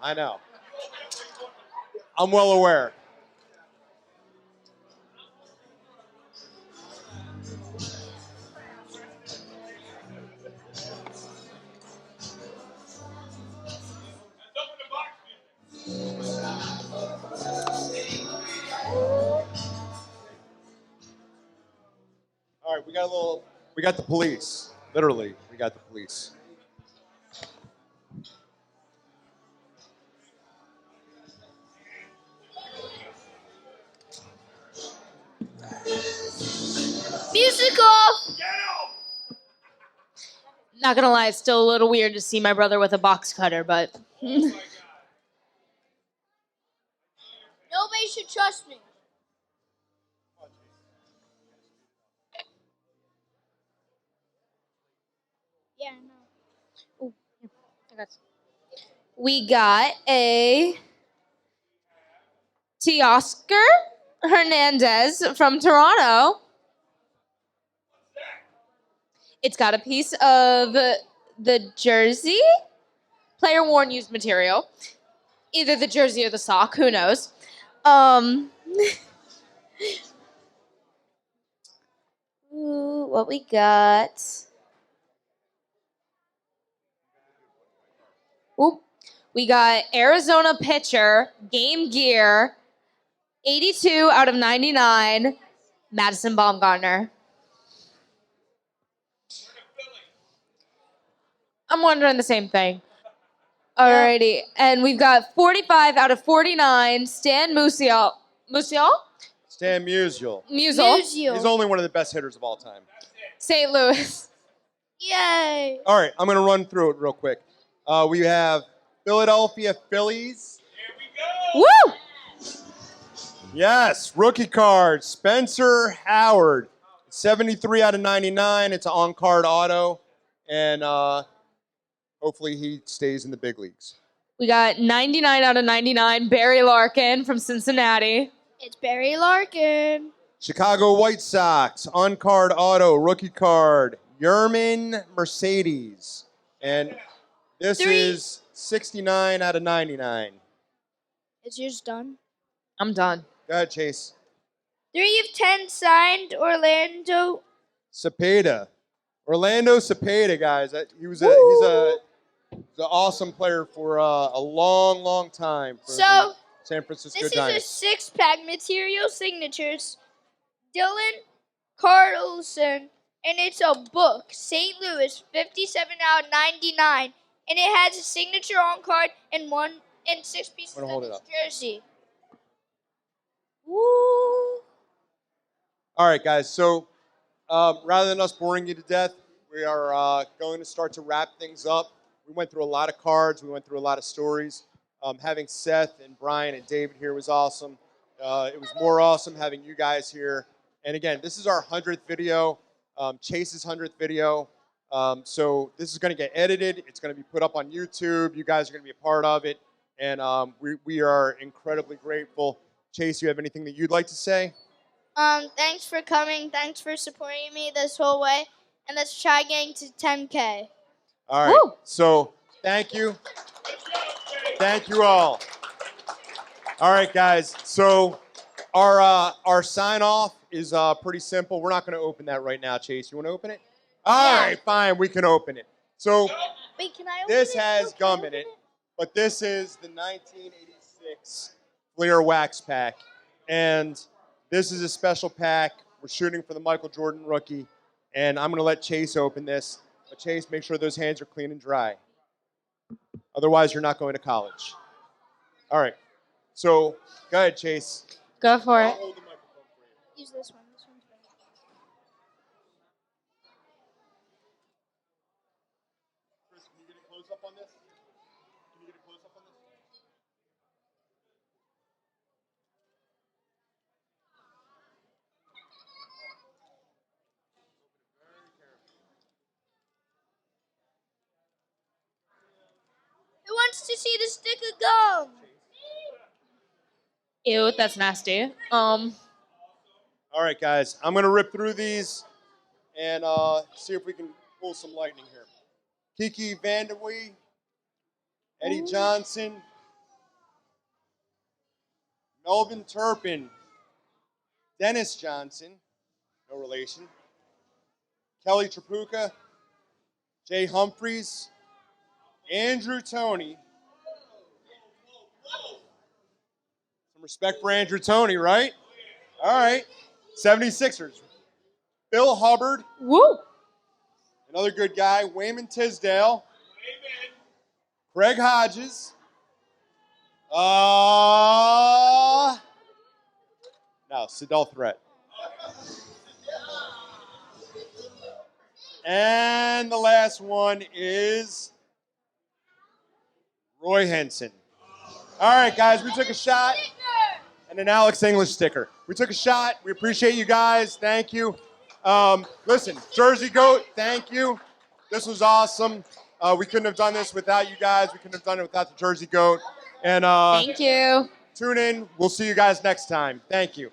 S4: I'm well aware. All right, we got the police. Literally, we got the police.
S2: Music off!
S9: Not gonna lie, it's still a little weird to see my brother with a box cutter, but
S2: Nobody should trust me. Yeah, I know.
S9: Ooh, here, I got some. We got a Teoscar Hernandez from Toronto. It's got a piece of the jersey, player worn used material, either the jersey or the sock, who knows. Ooh, what we got? Ooh, we got Arizona pitcher, Game Gear, 82 out of 99, Madison Bumgarner. I'm wondering the same thing. Alrighty, and we've got 45 out of 49, Stan Musial?
S4: Stan Musial.
S9: Musial.
S4: He's only one of the best hitters of all time.
S9: St. Louis.
S2: Yay!
S4: All right, I'm going to run through it real quick. We have Philadelphia Phillies.
S9: Woo!
S4: Yes, rookie card, Spencer Howard. 73 out of 99. It's an on-card auto. And hopefully he stays in the big leagues.
S9: We got 99 out of 99, Barry Larkin from Cincinnati.
S2: It's Barry Larkin.
S4: Chicago White Sox, on-card auto, rookie card, Yerman Mercedes. And this is 69 out of 99.
S2: Is yours done?
S9: I'm done.
S4: Go ahead, Chase.
S2: 3 of 10 signed Orlando.
S4: Cepeda. Orlando Cepeda, guys. He's an awesome player for a long, long time for the San Francisco
S2: This
S4: Giants.
S2: is a 6-pack material signatures. Dylan Carlson, and it's a book. St. Louis, 57 out of 99, and it has a signature on card and 6 pieces of his jersey. Woo!
S4: All right, guys. So rather than us boring you to death, we are going to start to wrap things up. We went through a lot of cards. We went through a lot of stories. Having Seth and Brian and David here was awesome. It was more awesome having you guys here. And again, this is our 100th video, Chase's 100th video. So this is going to get edited. It's going to be put up on YouTube. You guys are going to be a part of it. And we are incredibly grateful. Chase, you have anything that you'd like to say?
S2: Thanks for coming. Thanks for supporting me this whole way. And let's try getting to 10K.
S4: All right.
S2: Woo!
S4: So thank you. Thank you all. All right, guys. So our sign off is pretty simple. We're not going to open that right now, Chase. You want to open it? All right, fine. We can open it. So
S2: Wait, can I open
S4: this
S2: it?
S4: has
S2: Can I
S4: gum
S2: open
S4: in it, but this is the 1986 Fleer Wax Pack. And this is a special pack. We're shooting for the Michael Jordan rookie. And I'm going to let Chase open this. But Chase, make sure those hands are clean and dry. Otherwise, you're not going to college. All right. So go ahead, Chase.
S9: Go for it.
S2: Use this one. This one's better.
S4: Chris, can you get a close-up on this? Can you get a close-up on this?
S2: Who wants to see the stick of gum?
S9: Ew, that's nasty.
S4: All right, guys. I'm going to rip through these and see if we can pull some lightning here. Kiki Vandewee, Eddie Johnson, Melvin Turpin, Dennis Johnson, no relation, Kelly Trapuka, Jay Humphreys, Andrew Toney. Some respect for Andrew Toney, right? All right. 76ers. Bill Hubbard.
S9: Woo!
S4: Another good guy. Wayman Tisdale. Craig Hodges. No, Sidel Threat. And the last one is Roy Henson. All right, guys, we took a shot. And an Alex English sticker. We took a shot. We appreciate you guys. Thank you. Listen, Jersey Goat, thank you. This was awesome. We couldn't have done this without you guys. We couldn't have done it without the Jersey Goat. And
S9: Thank you.
S4: tune in. We'll see you guys next time. Thank you.